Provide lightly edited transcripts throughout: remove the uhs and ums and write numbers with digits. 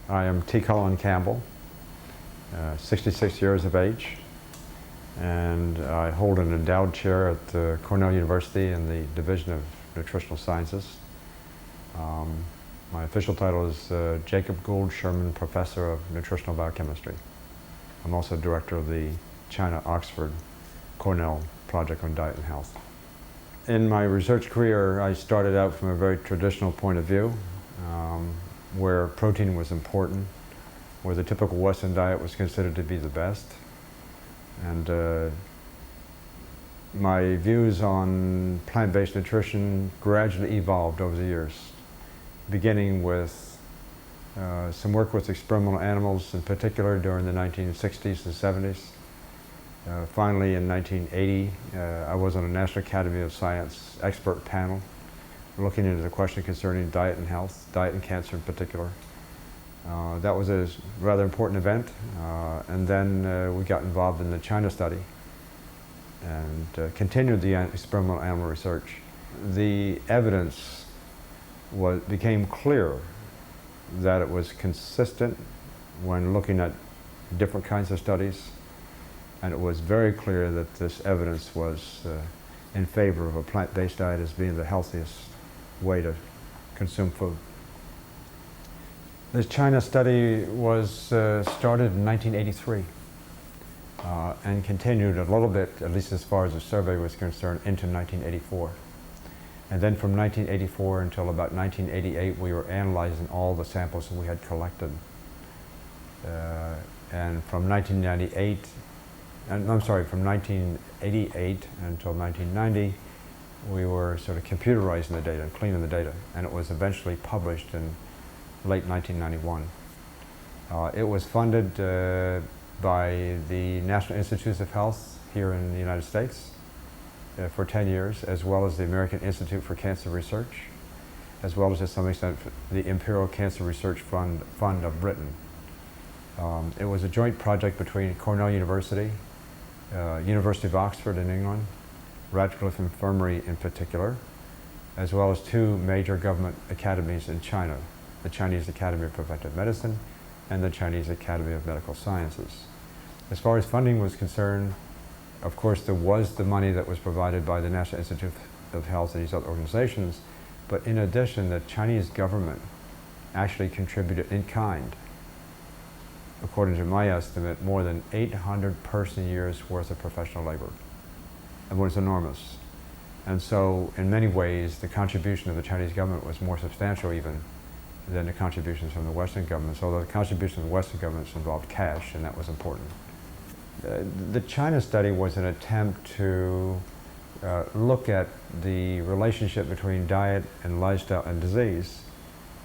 I am T Colin Campbell, 66 years of age, and I hold an endowed chair at Cornell University in the Division of Nutritional Sciences. My official title is Jacob Gould Schurman Professor of Nutritional Biochemistry. I'm also director of the China-Oxford Cornell Project on Diet and Health. In my research career, I started out from a very traditional point of view, where protein was important, where the typical Western diet was considered to be the best. And my views on plant-based nutrition gradually evolved over the years, beginning with some work with experimental animals, in particular during the 1960s and 70s. Finally, in 1980, I was on a National Academy of Science expert panel looking into the question concerning diet and health, diet and cancer in particular. That was a rather important event, and then we got involved in the China study and continued the experimental animal research. The evidence became clear that it was consistent when looking at different kinds of studies, and it was very clear that this evidence was in favor of a plant-based diet as being the healthiest way to consume food. The China study was started in 1983 and continued a little bit, at least as far as the survey was concerned, into 1984. And then from 1984 until about 1988, we were analyzing all the samples that we had collected. And from 1988 until 1990, we were sort of computerizing the data and cleaning the data, and it was eventually published in late 1991. It was funded by the National Institutes of Health here in the United States for 10 years, as well as the American Institute for Cancer Research, as well as to some extent the Imperial Cancer Research Fund of Britain. It was a joint project between Cornell University, University of Oxford in England, Radcliffe Infirmary in particular, as well as two major government academies in China, the Chinese Academy of Preventive Medicine and the Chinese Academy of Medical Sciences. As far as funding was concerned, of course there was the money that was provided by the National Institute of Health and these other organizations, but in addition the Chinese government actually contributed in kind, according to my estimate, more than 800 person-years worth of professional labor. It was enormous. And so, in many ways, the contribution of the Chinese government was more substantial even than the contributions from the Western governments, although the contribution of the Western governments involved cash, and that was important. The China study was an attempt to look at the relationship between diet and lifestyle and disease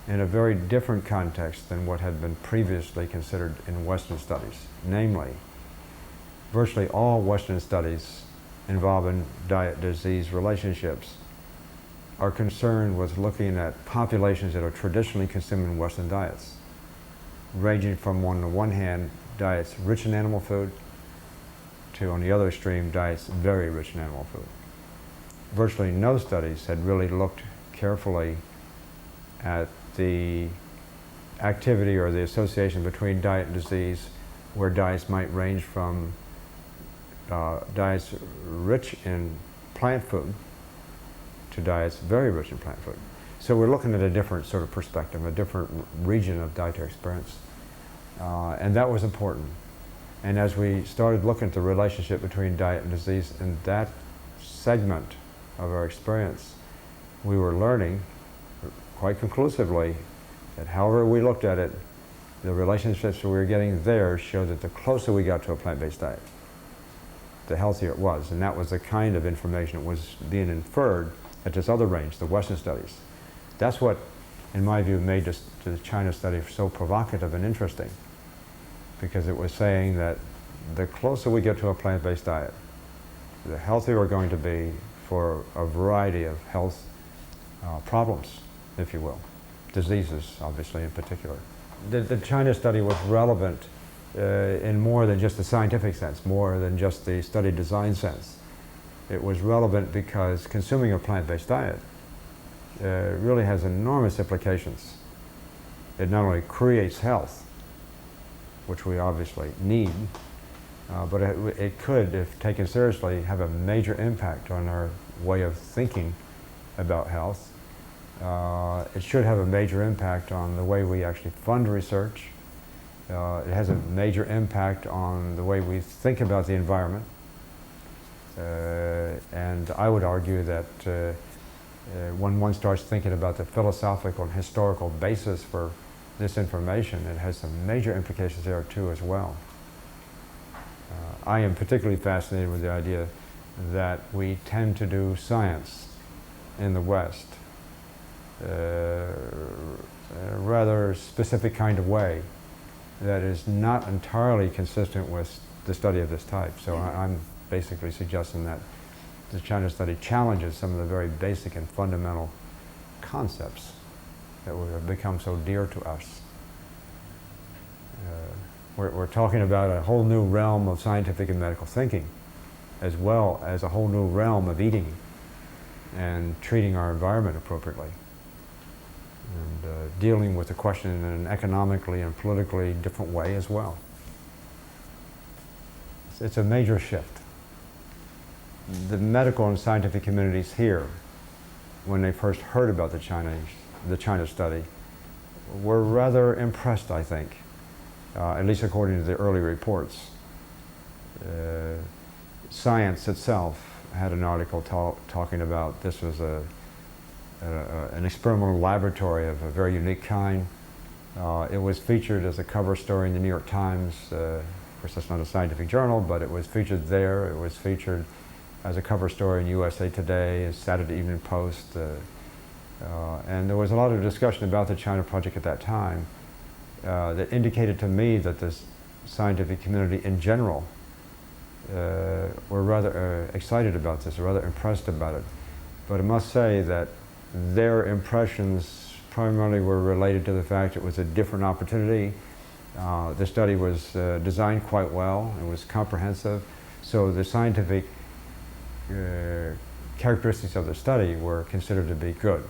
in a very different context than what had been previously considered in Western studies. Namely, virtually all Western studies involving diet-disease relationships are concerned with looking at populations that are traditionally consuming Western diets, ranging from, on the one hand, diets rich in animal food, to, on the other extreme, diets very rich in animal food. Virtually no studies had really looked carefully at the activity or the association between diet and disease, where diets might range from diets rich in plant food to diets very rich in plant food. So we're looking at a different sort of perspective, a different region of dietary experience. And that was important. And as we started looking at the relationship between diet and disease in that segment of our experience, we were learning quite conclusively that however we looked at it, the relationships we were getting there showed that the closer we got to a plant-based diet, the healthier it was. And that was the kind of information that was being inferred at this other range, the Western studies. That's what, in my view, made the China study so provocative and interesting, because it was saying that the closer we get to a plant-based diet, the healthier we're going to be for a variety of health problems, if you will. Diseases, obviously, in particular. The China study was relevant in more than just the scientific sense, more than just the study design sense. It was relevant because consuming a plant-based diet really has enormous implications it not only creates health, which we obviously need, but it could, if taken seriously, have a major impact on our way of thinking about health. It should have a major impact on the way we actually fund research. It has a major impact on the way we think about the environment. And I would argue that when one starts thinking about the philosophical and historical basis for this information, it has some major implications there too as well. I am particularly fascinated with the idea that we tend to do science in the West a rather specific kind of way that is not entirely consistent with the study of this type. So I'm basically suggesting that the China study challenges some of the very basic and fundamental concepts that have become so dear to us. We're talking about a whole new realm of scientific and medical thinking, as well as a whole new realm of eating and treating our environment appropriately, and dealing with the question in an economically and politically different way as well. It's a major shift. The medical and scientific communities here, when they first heard about the China study, were rather impressed, I think, at least according to the early reports. Science itself had an article talking about this was an experimental laboratory of a very unique kind. It was featured as a cover story in the New York Times. Of course, that's not a scientific journal, but it was featured there. It was featured as a cover story in USA Today, Saturday Evening Post. And there was a lot of discussion about the China project at that time that indicated to me that the scientific community in general were rather excited about this, rather impressed about it. But I must say that their impressions primarily were related to the fact it was a different opportunity. The study was designed quite well. It was comprehensive. So the scientific characteristics of the study were considered to be good.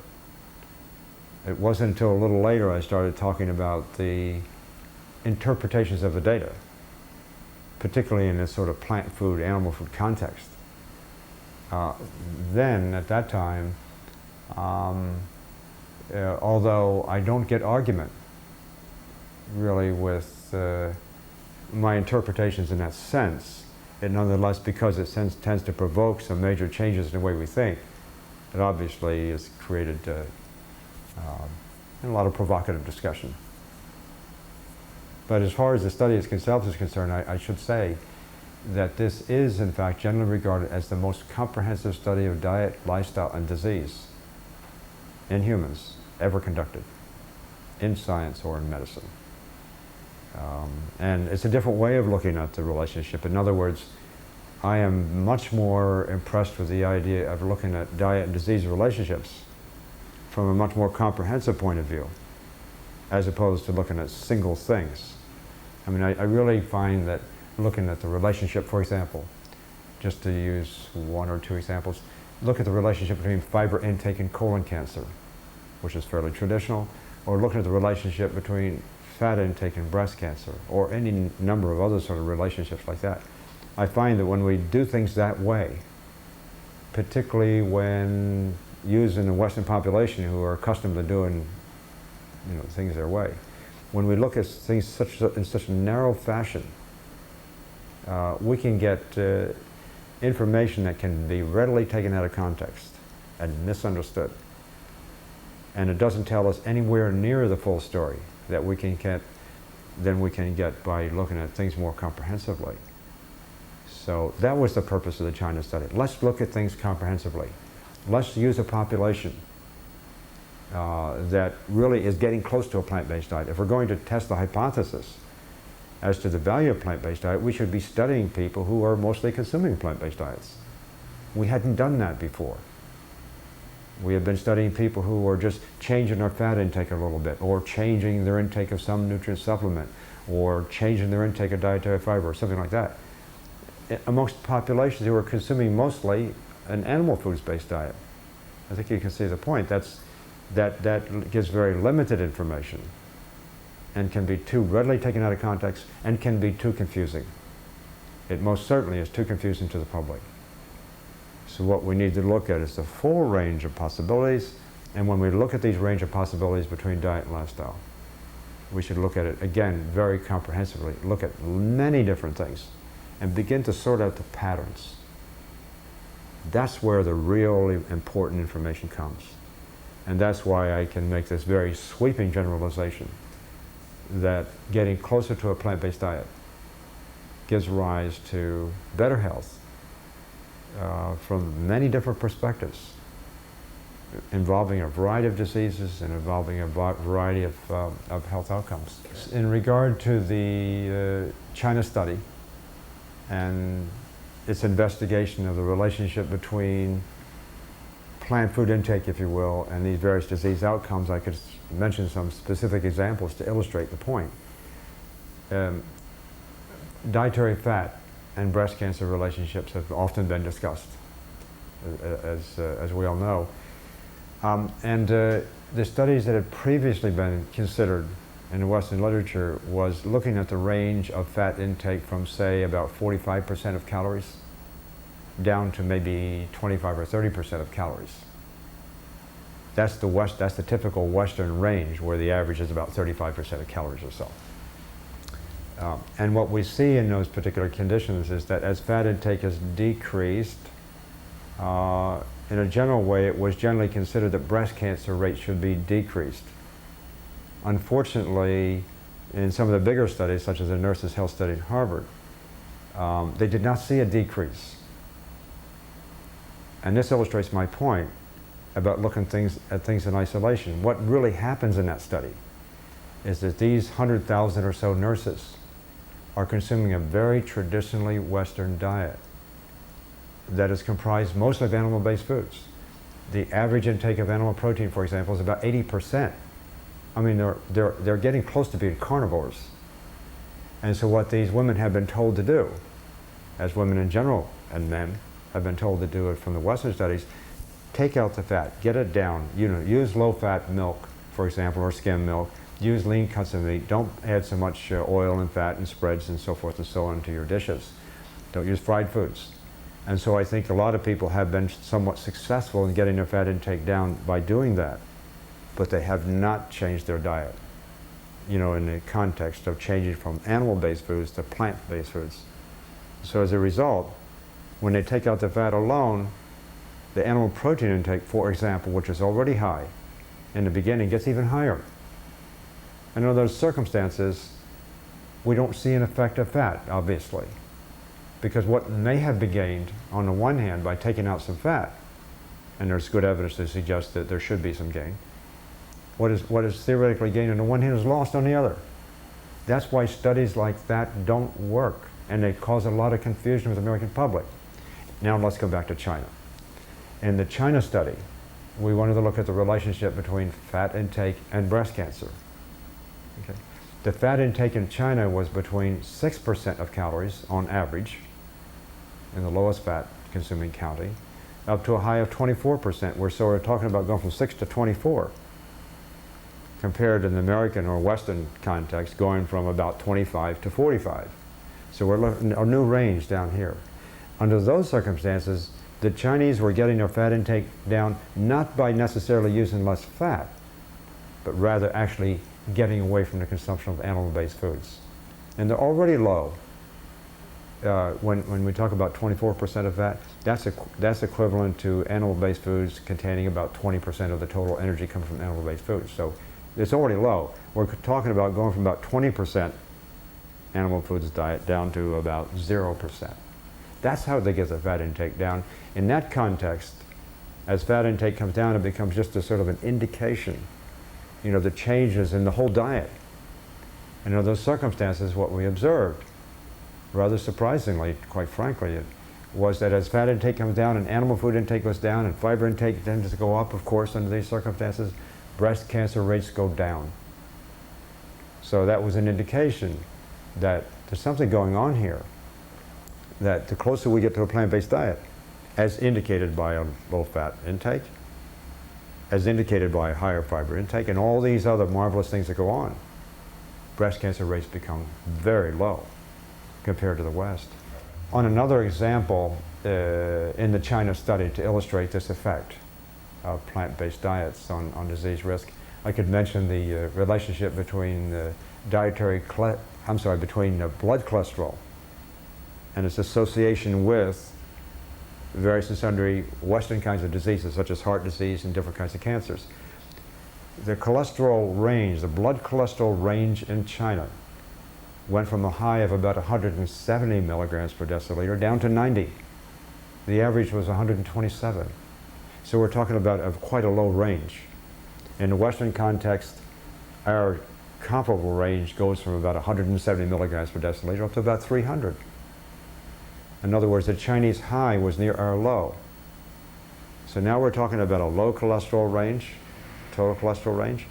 It wasn't until a little later I started talking about the interpretations of the data, particularly in this sort of plant food, animal food context. Then, at that time, although I don't get argument really with my interpretations in that sense, it nonetheless, because it tends to provoke some major changes in the way we think, it obviously has created a lot of provocative discussion. But as far as the study itself is concerned, I should say that this is, in fact, generally regarded as the most comprehensive study of diet, lifestyle, and disease in humans ever conducted, in science or in medicine. And it's a different way of looking at the relationship. In other words, I am much more impressed with the idea of looking at diet and disease relationships from a much more comprehensive point of view, as opposed to looking at single things. I mean, I really find that looking at the relationship, for example, just to use one or two examples, look at the relationship between fiber intake and colon cancer, which is fairly traditional, or looking at the relationship between fat intake and breast cancer, or any number of other sort of relationships like that. I find that when we do things that way, particularly when used in the Western population who are accustomed to doing things their way, when we look at things in such a narrow fashion, we can get information that can be readily taken out of context and misunderstood. And it doesn't tell us anywhere near the full story that we can get by looking at things more comprehensively. So that was the purpose of the China study. Let's look at things comprehensively. Let's use a population that really is getting close to a plant-based diet. If we're going to test the hypothesis as to the value of plant-based diet, we should be studying people who are mostly consuming plant-based diets. We hadn't done that before. We have been studying people who are just changing their fat intake a little bit, or changing their intake of some nutrient supplement, or changing their intake of dietary fiber, or something like that. Amongst populations who are consuming mostly an animal foods-based diet. I think you can see the point. That gives very limited information and can be too readily taken out of context and can be too confusing. It most certainly is too confusing to the public. So what we need to look at is the full range of possibilities, and when we look at these range of possibilities between diet and lifestyle, we should look at it, again, very comprehensively, look at many different things, and begin to sort out the patterns. That's where the really important information comes. And that's why I can make this very sweeping generalization that getting closer to a plant-based diet gives rise to better health from many different perspectives, involving a variety of diseases and involving a variety of health outcomes. In regard to the China study and its investigation of the relationship between plant food intake, if you will, and these various disease outcomes, I could mention some specific examples to illustrate the point. Dietary fat and breast cancer relationships have often been discussed, as we all know. The studies that had previously been considered in the Western literature was looking at the range of fat intake from, say, about 45% of calories down to maybe 25 or 30% of calories. That's the typical Western range, where the average is about 35% of calories or so. And what we see in those particular conditions is that as fat intake has decreased, in a general way, it was generally considered that breast cancer rates should be decreased. Unfortunately, in some of the bigger studies, such as the Nurses' Health Study at Harvard, they did not see a decrease. And this illustrates my point about looking at things in isolation. What really happens in that study is that these 100,000 or so nurses are consuming a very traditionally Western diet that is comprised mostly of animal-based foods. The average intake of animal protein, for example, is about 80%. I mean, they're getting close to being carnivores. And so what these women have been told to do, as women in general and men have been told to do it from the Western studies, take out the fat, get it down. Use low-fat milk, for example, or skim milk. Use lean cuts of meat. Don't add so much oil and fat and spreads and so forth and so on to your dishes. Don't use fried foods. And so I think a lot of people have been somewhat successful in getting their fat intake down by doing that, but they have not changed their diet, in the context of changing from animal-based foods to plant-based foods. So as a result, when they take out the fat alone, the animal protein intake, for example, which is already high in the beginning, gets even higher. And under those circumstances, we don't see an effect of fat, obviously, because what may have been gained, on the one hand, by taking out some fat, and there's good evidence to suggest that there should be some gain, what is theoretically gained on the one hand is lost on the other. That's why studies like that don't work, and they cause a lot of confusion with the American public. Now let's go back to China. In the China study, we wanted to look at the relationship between fat intake and breast cancer. Okay. The fat intake in China was between 6% of calories on average, in the lowest fat consuming county, up to a high of 24%. So we're talking about going from 6 to 24, compared to the American or Western context, going from about 25 to 45. So we're looking at a new range down here. Under those circumstances, the Chinese were getting their fat intake down not by necessarily using less fat, but rather actually getting away from the consumption of animal-based foods. And they're already low. When we talk about 24% of fat, that's equivalent to animal-based foods containing about 20% of the total energy coming from animal-based foods. So it's already low. We're talking about going from about 20% animal foods diet down to about 0%. That's how they get the fat intake down. In that context, as fat intake comes down, it becomes just a sort of an indication, the changes in the whole diet. And under those circumstances, what we observed, rather surprisingly, quite frankly, was that as fat intake comes down and animal food intake goes down and fiber intake tends to go up, of course, under these circumstances, breast cancer rates go down. So that was an indication that there's something going on here, that the closer we get to a plant-based diet, as indicated by a low-fat intake, as indicated by a higher fiber intake, and all these other marvelous things that go on, breast cancer rates become very low compared to the West. On another example, in the China study to illustrate this effect of plant-based diets on disease risk, I could mention the relationship between blood cholesterol and its association with various and sundry Western kinds of diseases, such as heart disease and different kinds of cancers. The cholesterol range, the blood cholesterol range in China went from a high of about 170 milligrams per deciliter down to 90. The average was 127. So we're talking about quite a low range. In the Western context, our comparable range goes from about 170 milligrams per deciliter up to about 300. In other words, the Chinese high was near our low. So now we're talking about a low cholesterol range, total cholesterol range,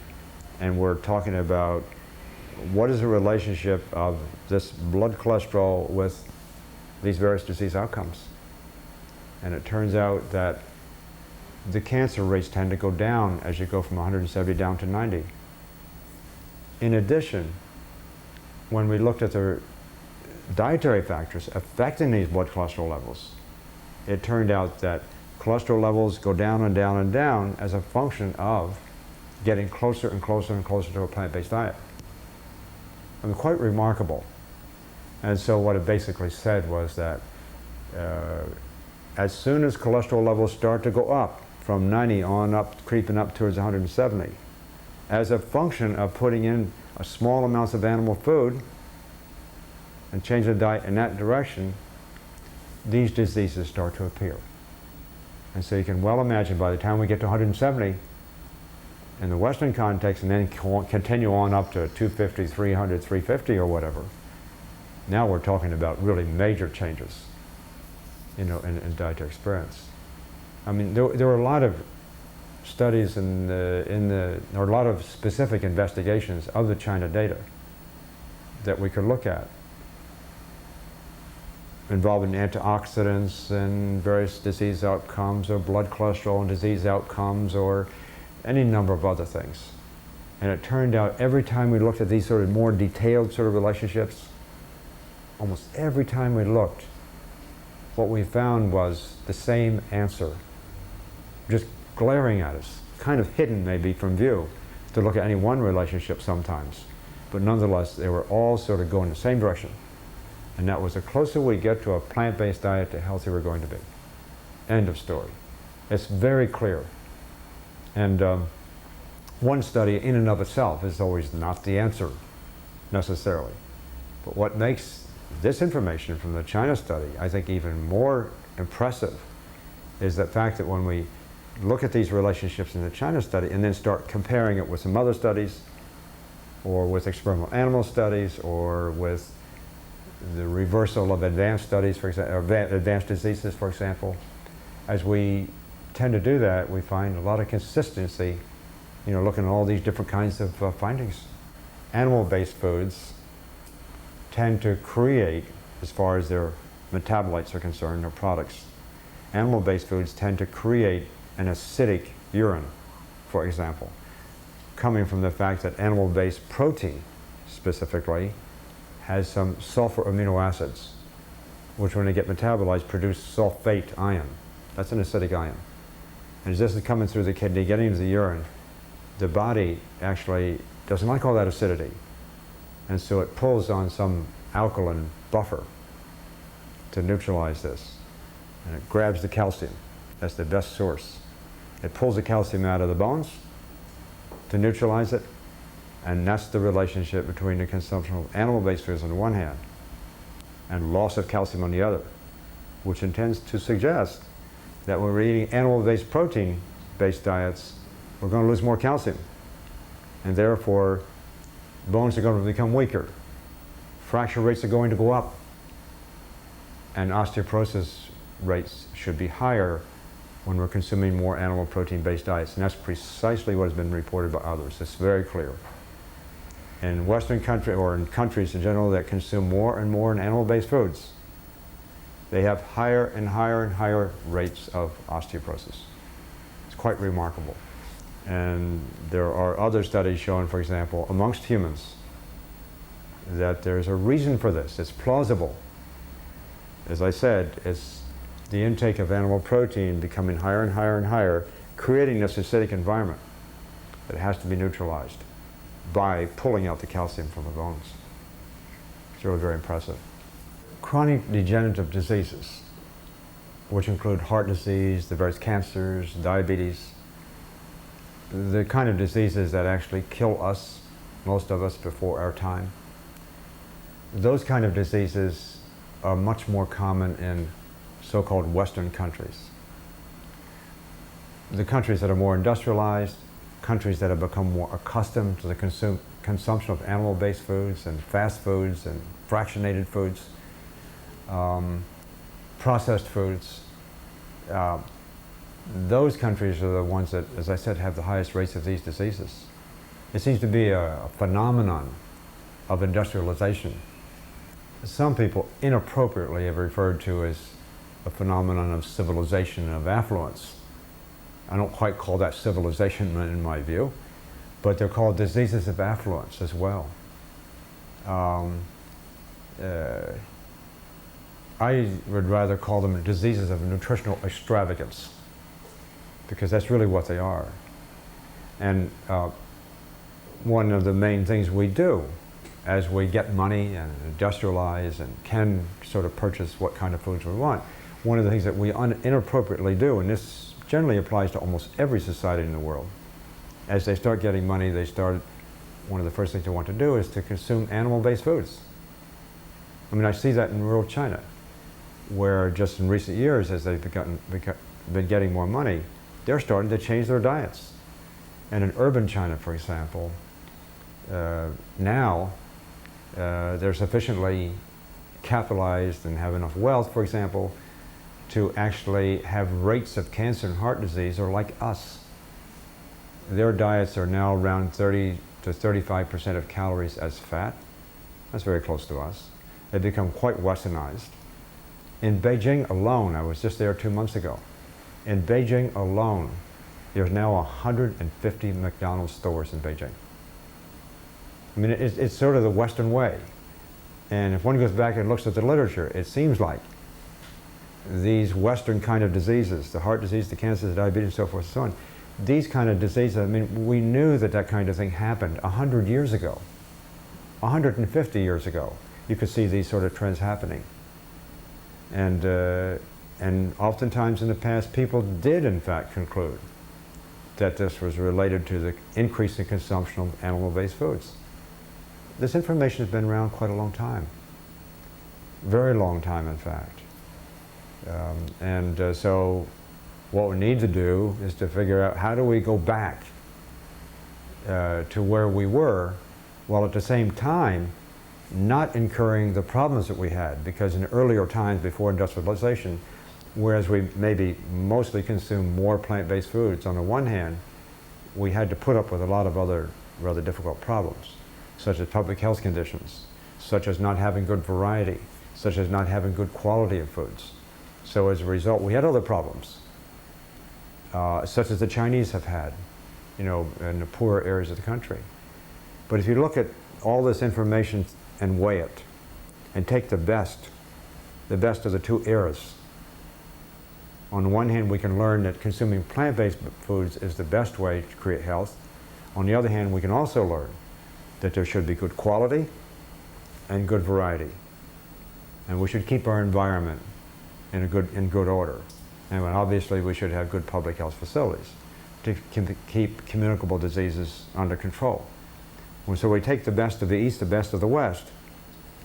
and we're talking about what is the relationship of this blood cholesterol with these various disease outcomes. And it turns out that the cancer rates tend to go down as you go from 170 down to 90. In addition, when we looked at the dietary factors affecting these blood cholesterol levels, it turned out that cholesterol levels go down and down and down as a function of getting closer and closer and closer to a plant-based diet. I mean, quite remarkable. And so what it basically said was that as soon as cholesterol levels start to go up from 90 on up, creeping up towards 170, as a function of putting in a small amounts of animal food and change the diet in that direction, these diseases start to appear. And so you can well imagine by the time we get to 170 in the Western context and then continue on up to 250, 300, 350 or whatever, now we're talking about really major changes, you know, in dietary experience. I mean, there were a lot of studies or a lot of specific investigations of the China data that we could look at, involving antioxidants and various disease outcomes, or blood cholesterol and disease outcomes, or any number of other things. And it turned out every time we looked at these sort of more detailed sort of relationships, almost every time we looked, what we found was the same answer, just glaring at us, kind of hidden maybe from view to look at any one relationship sometimes. But nonetheless, they were all sort of going the same direction. And that was the closer we get to a plant-based diet, the healthier we're going to be. End of story. It's very clear. And one study in and of itself is always not the answer, necessarily. But what makes this information from the China study, I think, even more impressive is the fact that when we look at these relationships in the China study and then start comparing it with some other studies, or with experimental animal studies, or with the reversal of advanced studies, for example, advanced diseases, for example, as we tend to do that, we find a lot of consistency, you know, looking at all these different kinds of findings. Animal-based foods tend to create, as far as their metabolites are concerned, their products, animal-based foods tend to create an acidic urine, for example, coming from the fact that animal-based protein, specifically, has some sulfur amino acids, which when they get metabolized produce sulfate ion. That's an acidic ion. And as this is coming through the kidney, getting into the urine, the body actually doesn't like all that acidity. And so it pulls on some alkaline buffer to neutralize this. And it grabs the calcium. That's the best source. It pulls the calcium out of the bones to neutralize it. And that's the relationship between the consumption of animal-based foods on the one hand and loss of calcium on the other, which intends to suggest that when we're eating animal-based protein-based diets, we're going to lose more calcium. And therefore, bones are going to become weaker. Fracture rates are going to go up. And osteoporosis rates should be higher when we're consuming more animal protein-based diets. And that's precisely what has been reported by others. It's very clear. In Western countries, or in countries in general that consume more and more animal-based foods, they have higher and higher and higher rates of osteoporosis. It's quite remarkable. And there are other studies showing, for example, amongst humans, that there's a reason for this. It's plausible. As I said, it's the intake of animal protein becoming higher and higher and higher, creating this acidic environment that has to be neutralized by pulling out the calcium from the bones. It's really very impressive. Chronic degenerative diseases, which include heart disease, the various cancers, diabetes, the kind of diseases that actually kill us, most of us, before our time. Those kind of diseases are much more common in so-called Western countries. The countries that are more industrialized, countries that have become more accustomed to the consumption of animal-based foods and fast foods and fractionated foods, processed foods. Those countries are the ones that, as I said, have the highest rates of these diseases. It seems to be a phenomenon of industrialization. Some people inappropriately have referred to as a phenomenon of civilization and of affluence. I don't quite call that civilization in my view, but they're called diseases of affluence as well. I would rather call them diseases of nutritional extravagance, because that's really what they are. And one of the main things we do as we get money and industrialize and can sort of purchase what kind of foods we want, one of the things that we inappropriately do, and this generally applies to almost every society in the world, as they start getting money, one of the first things they want to do is to consume animal-based foods. I mean, I see that in rural China, where just in recent years, as they've been getting more money, they're starting to change their diets. And in urban China, for example, now they're sufficiently capitalized and have enough wealth, for example, to actually have rates of cancer and heart disease are like us. Their diets are now around 30 to 35% of calories as fat. That's very close to us. They've become quite westernized. In Beijing alone, I was just there 2 months ago, in Beijing alone, there's now 150 McDonald's stores in Beijing. I mean, it's sort of the Western way. And if one goes back and looks at the literature, it seems like these Western kind of diseases, the heart disease, the cancer, the diabetes, and so forth and so on, these kind of diseases, I mean, we knew that that kind of thing happened 100 years ago, 150 years ago. You could see these sort of trends happening. And oftentimes in the past, people did in fact conclude that this was related to the increase in consumption of animal-based foods. This information has been around quite a long time, very long time in fact. So what we need to do is to figure out how do we go back to where we were, while at the same time not incurring the problems that we had, because in earlier times before industrialization, whereas we maybe mostly consumed more plant-based foods, on the one hand, we had to put up with a lot of other rather difficult problems, such as public health conditions, such as not having good variety, such as not having good quality of foods. So as a result, we had other problems, such as the Chinese have had, you know, in the poorer areas of the country. But if you look at all this information and weigh it, and take the best of the two eras. On the one hand, we can learn that consuming plant-based foods is the best way to create health. On the other hand, we can also learn that there should be good quality and good variety. And we should keep our environment in good order. And obviously we should have good public health facilities to keep communicable diseases under control. And so we take the best of the East, the best of the West,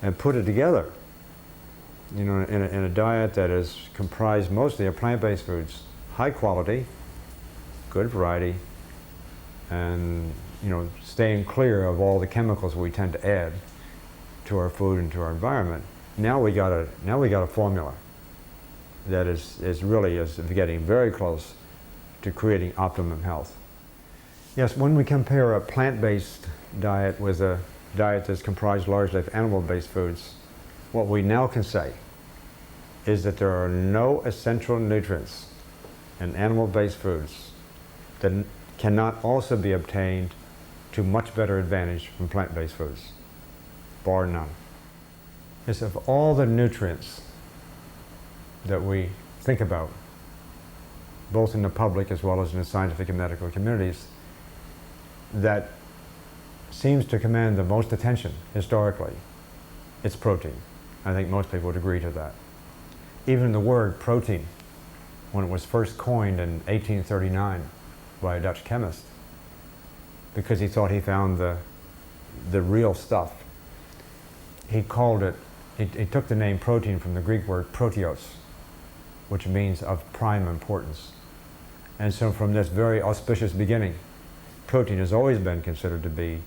and put it together, you know, in a diet that is comprised mostly of plant-based foods, high quality, good variety, and, you know, staying clear of all the chemicals we tend to add to our food and to our environment. Now we got a formula that is really getting very close to creating optimum health. Yes, when we compare a plant-based diet with a diet that's comprised largely of animal-based foods, what we now can say is that there are no essential nutrients in animal-based foods that cannot also be obtained to much better advantage from plant-based foods. bar none. Is of all the nutrients that we think about, both in the public as well as in the scientific and medical communities, that seems to command the most attention historically, it's protein. I think most people would agree to that. Even the word protein, when it was first coined in 1839 by a Dutch chemist, because he thought he found the real stuff, he called it, he took the name protein from the Greek word proteos, which means of prime importance. And so from this very auspicious beginning, protein has always been considered to be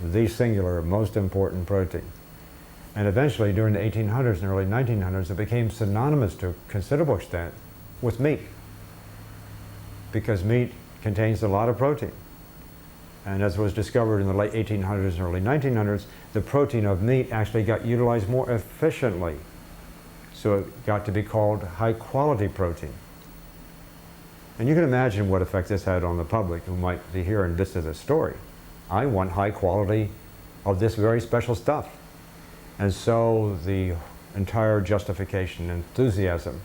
the singular, most important protein. And eventually, during the 1800s and early 1900s, it became synonymous to a considerable extent with meat, because meat contains a lot of protein. And as was discovered in the late 1800s and early 1900s, the protein of meat actually got utilized more efficiently. So it got to be called high-quality protein. And you can imagine what effect this had on the public who might be hearing this as a story. I want high quality of this very special stuff. And so the entire justification and enthusiasm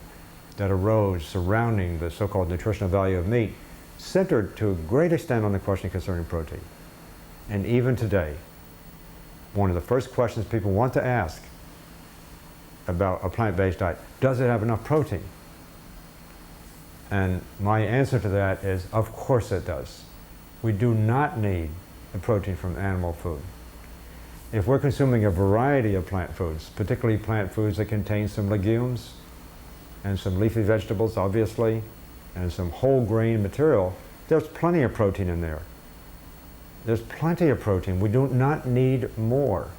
that arose surrounding the so-called nutritional value of meat centered to a great extent on the question concerning protein. And even today, one of the first questions people want to ask about a plant-based diet, does it have enough protein? And my answer to that is, of course it does. We do not need the protein from animal food. If we're consuming a variety of plant foods, particularly plant foods that contain some legumes and some leafy vegetables, obviously, and some whole grain material, there's plenty of protein in there. There's plenty of protein. We do not need more.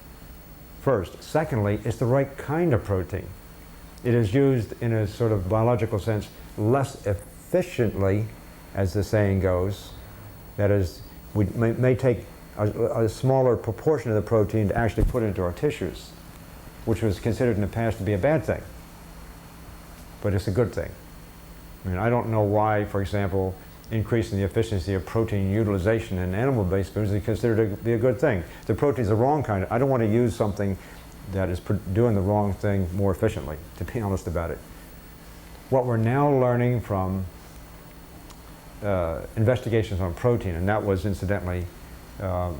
First. Secondly, it's the right kind of protein. It is used in a sort of biological sense less efficiently, as the saying goes. That is, we may take a smaller proportion of the protein to actually put into our tissues, which was considered in the past to be a bad thing. But it's a good thing. I mean, I don't know why, for example, increasing the efficiency of protein utilization in animal-based foods is considered to be a good thing. The protein's the wrong kind. I don't want to use something that is doing the wrong thing more efficiently, to be honest about it. What we're now learning from investigations on protein, and that was incidentally the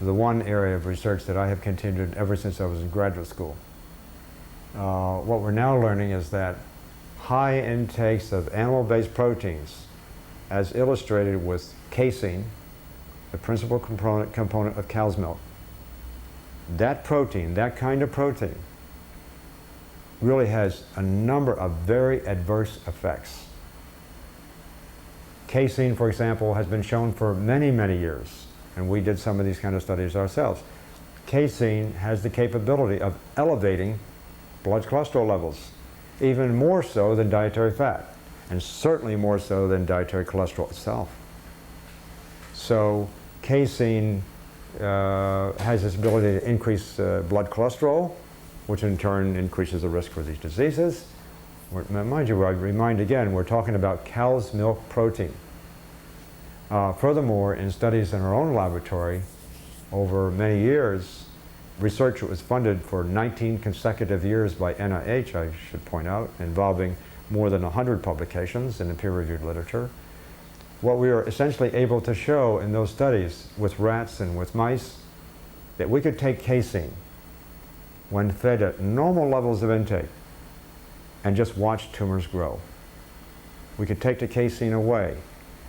one area of research that I have continued ever since I was in graduate school. What we're now learning is that high intakes of animal-based proteins, as illustrated with casein, the principal component of cow's milk, that protein, that kind of protein, really has a number of very adverse effects. Casein, for example, has been shown for many, many years, and we did some of these kind of studies ourselves. Casein has the capability of elevating blood cholesterol levels, even more so than dietary fat, and certainly more so than dietary cholesterol itself. So casein has this ability to increase blood cholesterol, which in turn increases the risk for these diseases. Mind you, I remind again, we're talking about cow's milk protein. Furthermore, in studies in our own laboratory, over many years, research was funded for 19 consecutive years by NIH, I should point out, involving more than 100 publications in the peer-reviewed literature. What we were essentially able to show in those studies with rats and with mice, that we could take casein when fed at normal levels of intake and just watch tumors grow. We could take the casein away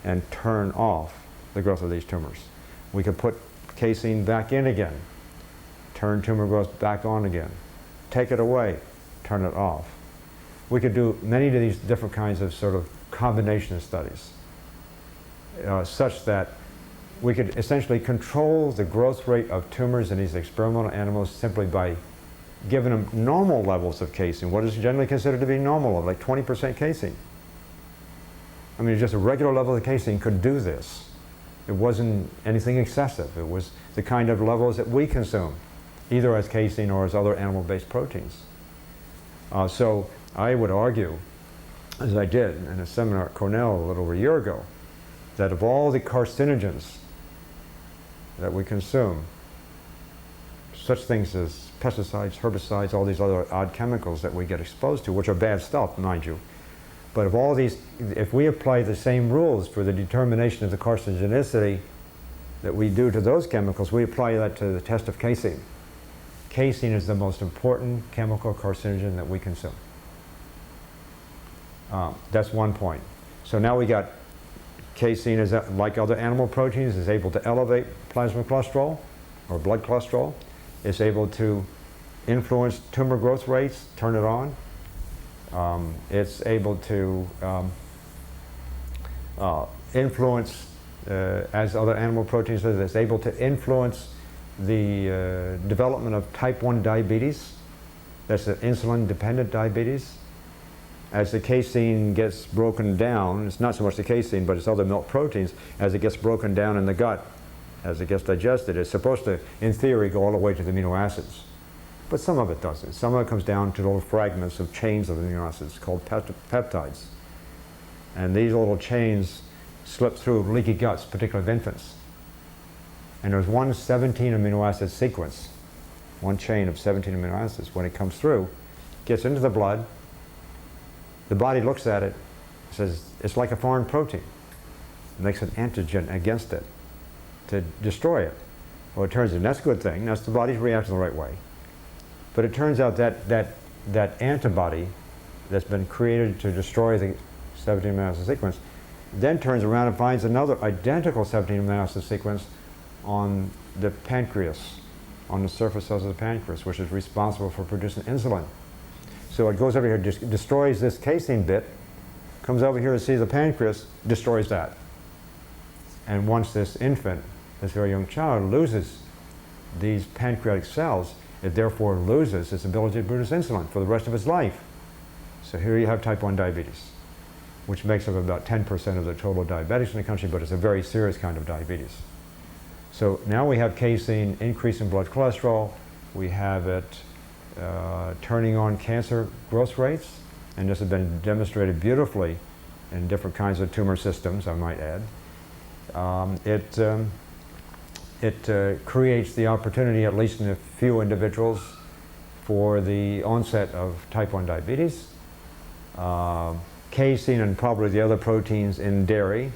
and turn off the growth of these tumors. We could put casein back in again, turn tumor growth back on again, take it away, turn it off. We could do many of these different kinds of sort of combination studies, such that we could essentially control the growth rate of tumors in these experimental animals simply by giving them normal levels of casein, what is generally considered to be normal, like 20% casein. I mean, just a regular level of casein could do this. It wasn't anything excessive. It was the kind of levels that we consume, either as casein or as other animal-based proteins. So I would argue, as I did in a seminar at Cornell a little over a year ago, that of all the carcinogens that we consume, such things as pesticides, herbicides, all these other odd chemicals that we get exposed to, which are bad stuff, mind you. But if we apply the same rules for the determination of the carcinogenicity that we do to those chemicals, we apply that to the test of casein. Casein is the most important chemical carcinogen that we consume. That's one point. So now we got casein, is like other animal proteins, is able to elevate plasma cholesterol or blood cholesterol. It's able to influence tumor growth rates, turn it on. It's able to influence, as other animal proteins do, it's able to influence the development of type 1 diabetes. That's the insulin-dependent diabetes. As the casein gets broken down, it's not so much the casein, but it's other milk proteins, as it gets broken down in the gut, as it gets digested, it's supposed to, in theory, go all the way to the amino acids. But some of it doesn't. Some of it comes down to little fragments of chains of amino acids called peptides. And these little chains slip through leaky guts, particularly of infants. And there's one 17 amino acid sequence, one chain of 17 amino acids. When it comes through, gets into the blood, the body looks at it, says it's like a foreign protein. It makes an antigen against it to destroy it. Well, it turns out that's a good thing. That's the body's reacting the right way. But it turns out that antibody that's been created to destroy the 17 amino acid sequence then turns around and finds another identical 17 amino acid sequence on the pancreas, on the surface cells of the pancreas, which is responsible for producing insulin. So it goes over here, destroys this casein bit, comes over here to see the pancreas, destroys that. And once this infant, this very young child, loses these pancreatic cells, it therefore loses its ability to produce insulin for the rest of its life. So here you have type 1 diabetes, which makes up about 10% of the total diabetics in the country, but it's a very serious kind of diabetes. So now we have casein increase in blood cholesterol. We have it turning on cancer growth rates, and this has been demonstrated beautifully in different kinds of tumor systems, I might add. It creates the opportunity, at least in a few individuals, for the onset of type 1 diabetes. Casein and probably the other proteins in dairy,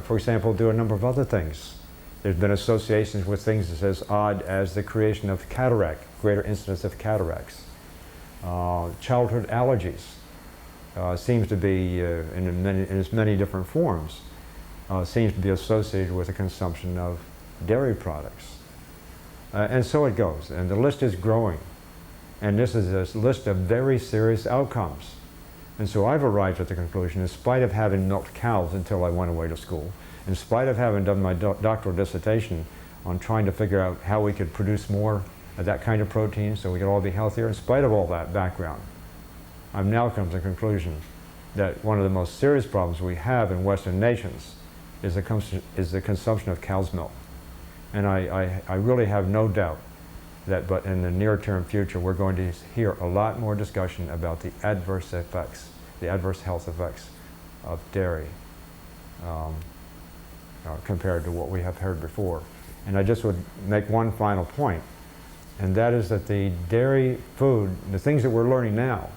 for example, do a number of other things. There's been associations with things as odd as the creation of cataract, greater incidence of cataracts. Childhood allergies seems to be, in its many different forms, seems to be associated with the consumption of dairy products. And so it goes, and the list is growing. And this is a list of very serious outcomes. And so I've arrived at the conclusion, in spite of having milked cows until I went away to school, in spite of having done my doctoral dissertation on trying to figure out how we could produce more of that kind of protein so we could all be healthier, in spite of all that background, I've now come to the conclusion that one of the most serious problems we have in Western nations is the consumption of cow's milk. And I really have no doubt that, but in the near-term future, we're going to hear a lot more discussion about the adverse effects, the adverse health effects of dairy compared to what we have heard before. And I just would make one final point, and that is that the dairy food, the things that we're learning now,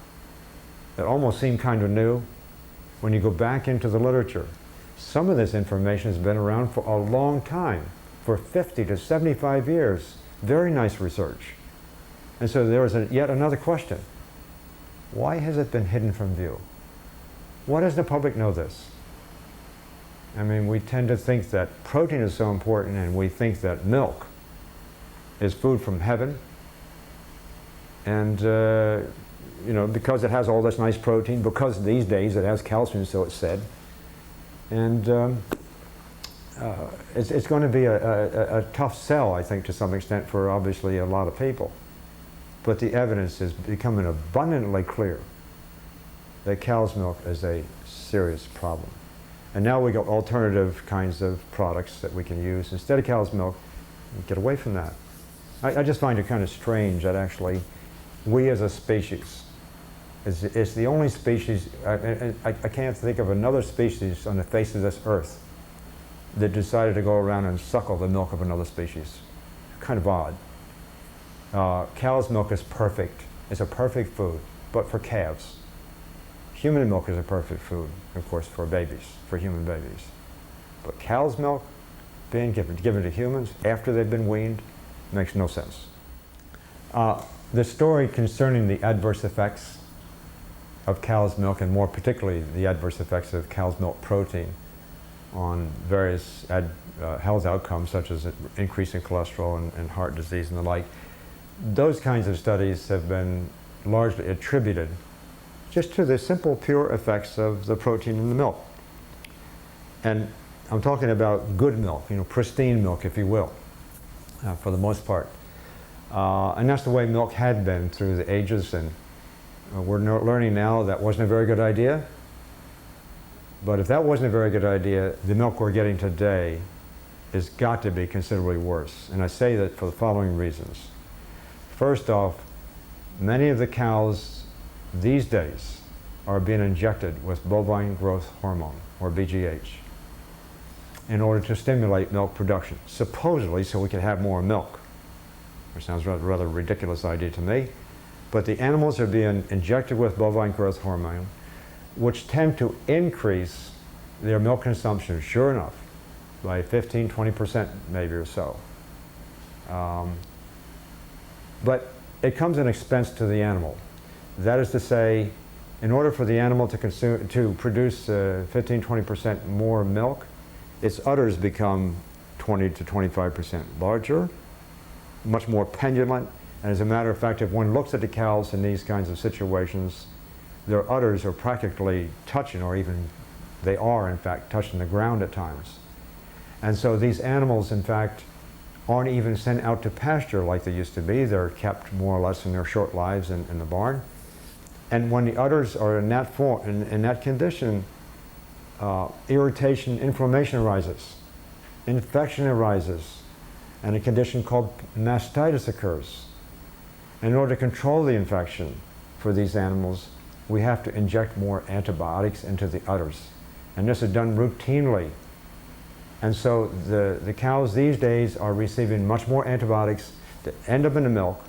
that almost seem kind of new, when you go back into the literature, some of this information has been around for a long time, for 50 to 75 years. Very nice research. And so there is yet another question. Why has it been hidden from view? Why does the public know this? I mean, we tend to think that protein is so important, and we think that milk is food from heaven. And, you know, because it has all this nice protein, because these days it has calcium, so it's said. And it's going to be a tough sell, I think, to some extent, for obviously a lot of people. But the evidence is becoming abundantly clear that cow's milk is a serious problem. And now we got alternative kinds of products that we can use instead of cow's milk. Get away from that. I just find it kind of strange that actually we as a species, it's the only species, I can't think of another species on the face of this earth that decided to go around and suckle the milk of another species. Kind of odd. Cow's milk is perfect. It's a perfect food, but for calves. Human milk is a perfect food, of course, for babies, for human babies. But cow's milk being given to humans after they've been weaned makes no sense. The story concerning the adverse effects of cow's milk, and more particularly the adverse effects of cow's milk protein on various health outcomes such as increase in cholesterol and heart disease and the like, those kinds of studies have been largely attributed just to the simple, pure effects of the protein in the milk. And I'm talking about good milk, pristine milk, if you will, for the most part. And that's the way milk had been through the ages, and we're learning now that wasn't a very good idea. But if that wasn't a very good idea, the milk we're getting today has got to be considerably worse. And I say that for the following reasons. First off, many of the cows these days are being injected with bovine growth hormone, or BGH, in order to stimulate milk production, supposedly so we can have more milk, which sounds rather ridiculous idea to me. But the animals are being injected with bovine growth hormone, which tend to increase their milk consumption, sure enough, by 15–20% maybe or so. But it comes at an expense to the animal. That is to say, in order for the animal to produce 15–20% more milk, its udders become 20–25% larger, much more pendulent, and as a matter of fact, if one looks at the cows in these kinds of situations, their udders are practically touching, or even they are in fact touching the ground at times. And so these animals in fact aren't even sent out to pasture like they used to be. They're kept more or less in their short lives in the barn. And when the udders are in that form, in that condition, irritation, inflammation arises, infection arises, and a condition called mastitis occurs. In order to control the infection for these animals, we have to inject more antibiotics into the udders. And this is done routinely. And so the cows these days are receiving much more antibiotics that end up in the milk.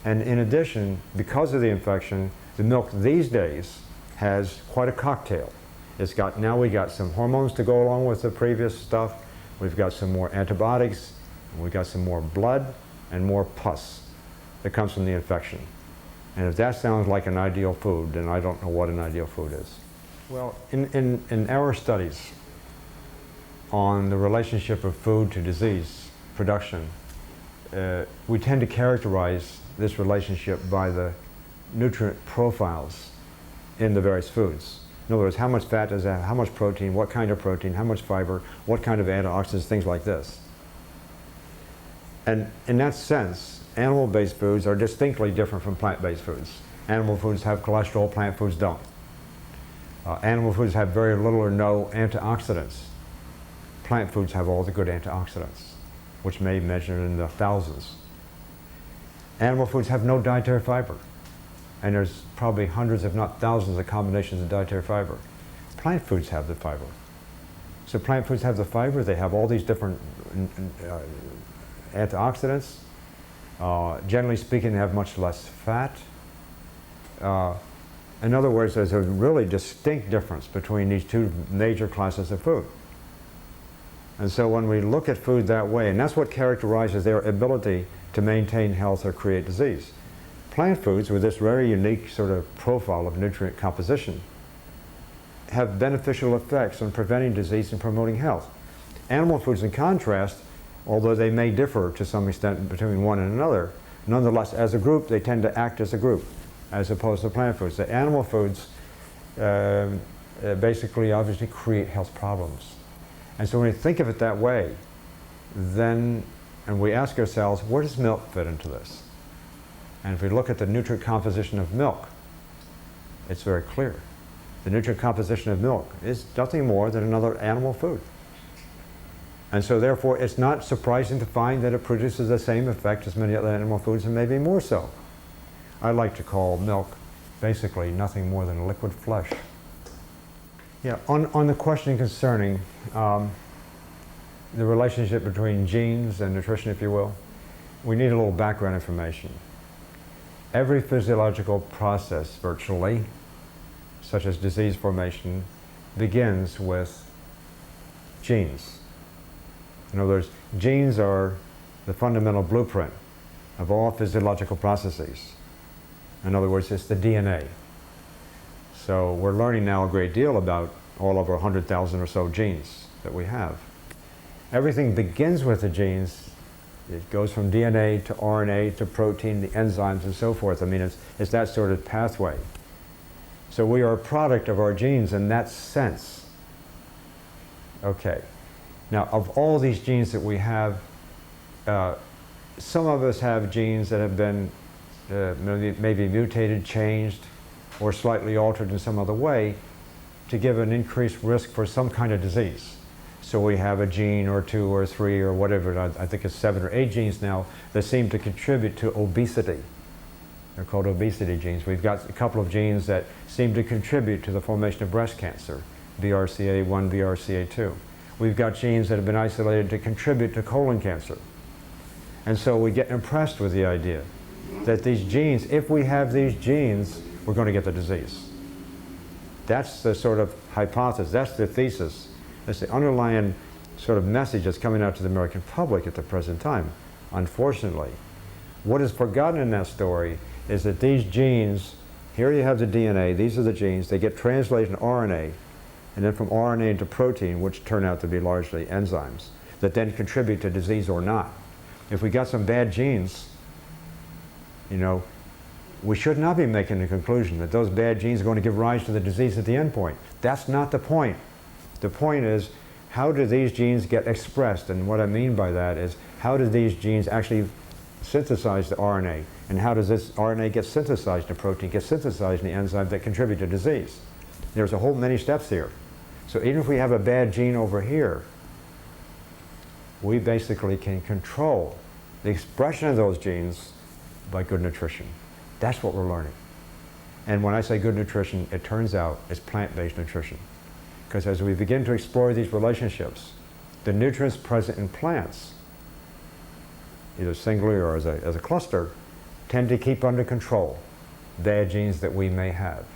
And in addition, because of the infection, the milk these days has quite a cocktail. Now we got some hormones to go along with the previous stuff. We've got some more antibiotics, and we've got some more blood and more pus that comes from the infection. And if that sounds like an ideal food, then I don't know what an ideal food is. Well, in our studies on the relationship of food to disease production, we tend to characterize this relationship by the nutrient profiles in the various foods. In other words, how much fat does it have, how much protein, what kind of protein, how much fiber, what kind of antioxidants, things like this. And in that sense, animal-based foods are distinctly different from plant-based foods. Animal foods have cholesterol, plant foods don't. Animal foods have very little or no antioxidants. Plant foods have all the good antioxidants, which may measure in the thousands. Animal foods have no dietary fiber, and there's probably hundreds if not thousands of combinations of dietary fiber. Plant foods have the fiber. So plant foods have the fiber, they have all these different antioxidants. Generally speaking, they have much less fat. In other words, there's a really distinct difference between these two major classes of food. And so when we look at food that way, and that's what characterizes their ability to maintain health or create disease. Plant foods, with this very unique sort of profile of nutrient composition, have beneficial effects on preventing disease and promoting health. Animal foods, in contrast, although they may differ to some extent between one and another, nonetheless, as a group, they tend to act as a group, as opposed to plant foods. The animal foods basically, obviously, create health problems. And so when we think of it that way, then, and we ask ourselves, where does milk fit into this? And if we look at the nutrient composition of milk, it's very clear. The nutrient composition of milk is nothing more than another animal food. And so therefore, it's not surprising to find that it produces the same effect as many other animal foods, and maybe more so. I like to call milk basically nothing more than liquid flesh. Yeah, on the question concerning the relationship between genes and nutrition, if you will, we need a little background information. Every physiological process, virtually, such as disease formation, begins with genes. In other words, genes are the fundamental blueprint of all physiological processes. In other words, it's the DNA. So we're learning now a great deal about all of our 100,000 or so genes that we have. Everything begins with the genes. It goes from DNA to RNA to protein, the enzymes and so forth. I mean, it's that sort of pathway. So we are a product of our genes in that sense. Okay. Now, of all these genes that we have, some of us have genes that have been maybe mutated, changed, or slightly altered in some other way to give an increased risk for some kind of disease. So we have a gene or two or three or whatever, I think it's 7 or 8 genes now, that seem to contribute to obesity. They're called obesity genes. We've got a couple of genes that seem to contribute to the formation of breast cancer, BRCA1, BRCA2. We've got genes that have been isolated to contribute to colon cancer. And so we get impressed with the idea that these genes, if we have these genes, we're going to get the disease. That's the sort of hypothesis, that's the thesis, that's the underlying sort of message that's coming out to the American public at the present time, unfortunately. What is forgotten in that story is that these genes, here you have the DNA, these are the genes, they get translated into RNA, and then from RNA into protein, which turn out to be largely enzymes, that then contribute to disease or not. If we got some bad genes, you know, we should not be making the conclusion that those bad genes are going to give rise to the disease at the end point. That's not the point. The point is, how do these genes get expressed? And what I mean by that is, how do these genes actually synthesize the RNA? And how does this RNA get synthesized in protein, get synthesized in the enzymes that contribute to disease? There's a whole many steps here. So even if we have a bad gene over here, we basically can control the expression of those genes by good nutrition. That's what we're learning. And when I say good nutrition, it turns out it's plant-based nutrition. Because as we begin to explore these relationships, the nutrients present in plants, either singly or as a cluster, tend to keep under control bad genes that we may have.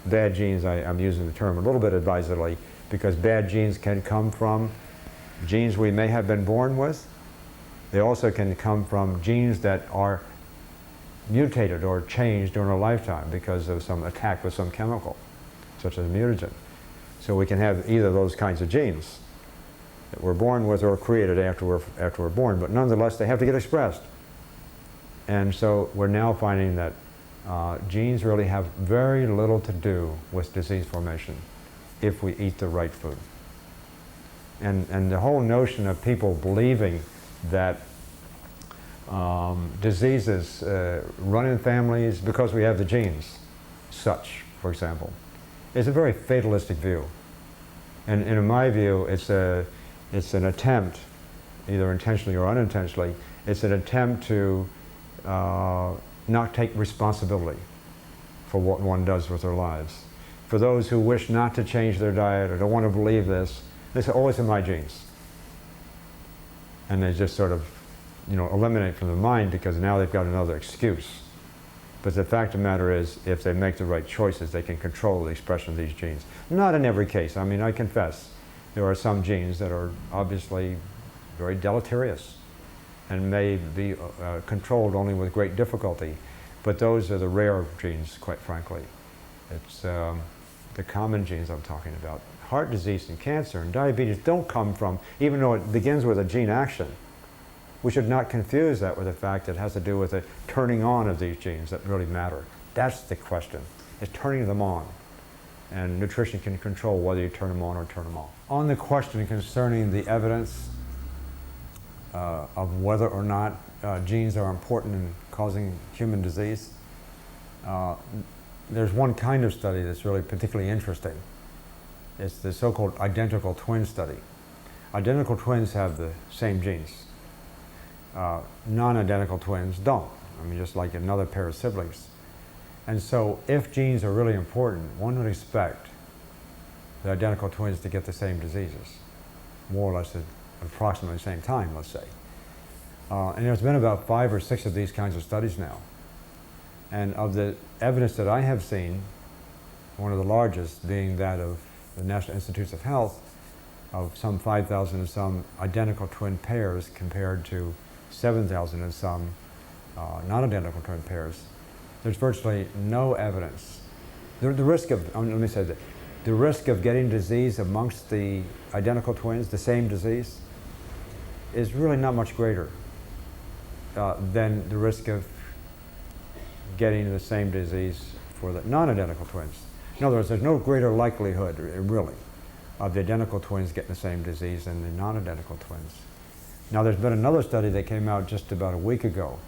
Bad genes, I'm using the term a little bit advisedly, because bad genes can come from genes we may have been born with. They also can come from genes that are mutated or changed during a lifetime because of some attack with some chemical, such as a mutagen. So we can have either of those kinds of genes that we're born with or created after we're born, but nonetheless they have to get expressed. And so we're now finding that genes really have very little to do with disease formation if we eat the right food. And the whole notion of people believing that diseases run in families because we have the genes, such, for example, is a very fatalistic view. And in my view, it's an attempt, either intentionally or unintentionally, it's an attempt to not take responsibility for what one does with their lives. For those who wish not to change their diet or don't want to believe this, they say, oh, it's in my genes. And they just sort of, you know, eliminate from the mind because now they've got another excuse. But the fact of the matter is, if they make the right choices, they can control the expression of these genes. Not in every case. I mean, I confess, there are some genes that are obviously very deleterious and may be controlled only with great difficulty. But those are the rare genes, quite frankly. It's the common genes I'm talking about. Heart disease and cancer and diabetes don't come from, even though it begins with a gene action, we should not confuse that with the fact that it has to do with the turning on of these genes that really matter. That's the question, is turning them on. And nutrition can control whether you turn them on or turn them off. On the question concerning the evidence of whether or not genes are important in causing human disease, there's one kind of study that's really particularly interesting. It's the so-called identical twin study. Identical twins have the same genes. Non-identical twins don't. I mean, just like another pair of siblings. And so if genes are really important, one would expect the identical twins to get the same diseases, more or less at approximately the same time, let's say. And there's been about 5 or 6 of these kinds of studies now. And of the evidence that I have seen, one of the largest being that of the National Institutes of Health, of some 5,000 and some identical twin pairs compared to 7,000 and some non-identical twin pairs, there's virtually no evidence. The risk of, let me say that, the risk of getting disease amongst the identical twins, the same disease, is really not much greater than the risk of getting the same disease for the non-identical twins. In other words, there's no greater likelihood, really, of the identical twins getting the same disease than the non-identical twins. Now, there's been another study that came out just about a week ago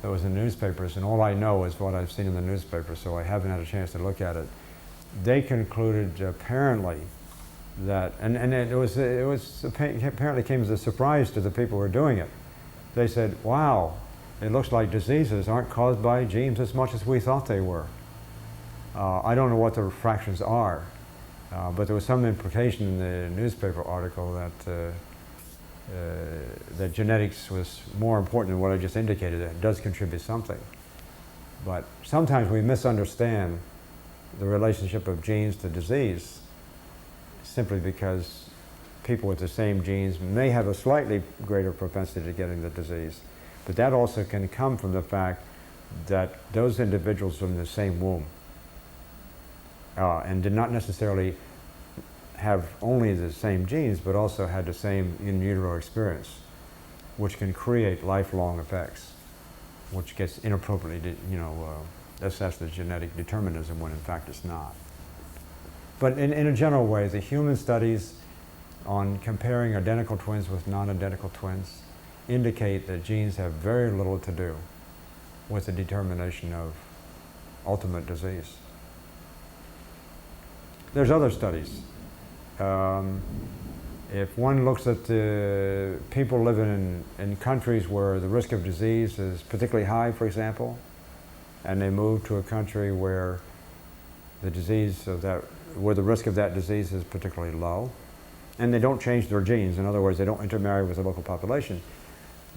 that was in the newspapers, and all I know is what I've seen in the newspaper, so I haven't had a chance to look at it. They concluded apparently that, and it was apparently came as a surprise to the people who were doing it. They said, wow, it looks like diseases aren't caused by genes as much as we thought they were. I don't know what the fractions are, but there was some implication in the newspaper article that that genetics was more important than what I just indicated. It does contribute something. But sometimes we misunderstand the relationship of genes to disease simply because people with the same genes may have a slightly greater propensity to getting the disease. But that also can come from the fact that those individuals from the same womb and did not necessarily have only the same genes, but also had the same in utero experience, which can create lifelong effects, which gets inappropriately, assessed as genetic determinism when in fact it's not. But in a general way, the human studies on comparing identical twins with non-identical twins indicate that genes have very little to do with the determination of ultimate disease. There's other studies. If one looks at the people living in countries where the risk of disease is particularly high, for example, and they move to a country where the risk of that disease is particularly low, and they don't change their genes, in other words, they don't intermarry with the local population,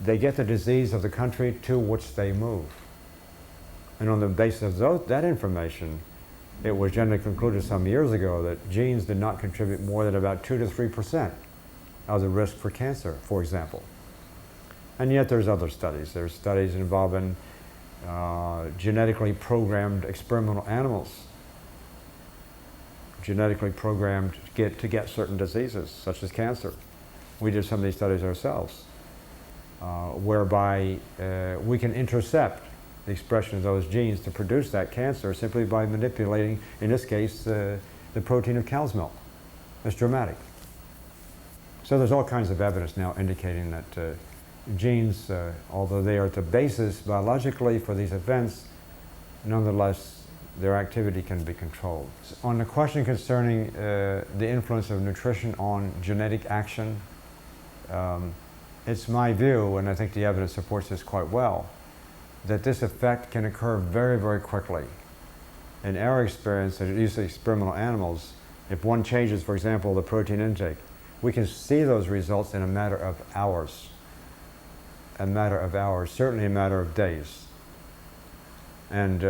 they get the disease of the country to which they move. And on the basis of that information, it was generally concluded some years ago that genes did not contribute more than about 2 to 3% of the risk for cancer, for example. And yet there's other studies. There's studies involving genetically programmed experimental animals, genetically programmed to get certain diseases, such as cancer. We did some of these studies ourselves, whereby we can intercept the expression of those genes to produce that cancer simply by manipulating, in this case, the protein of cow's milk. It's dramatic. So there's all kinds of evidence now indicating that genes, although they are the basis biologically for these events, nonetheless their activity can be controlled. On the question concerning the influence of nutrition on genetic action, it's my view, and I think the evidence supports this quite well, that this effect can occur very, very quickly. In our experience, at least experimental animals, if one changes, for example, the protein intake, we can see those results in a matter of hours. A matter of hours, certainly a matter of days. And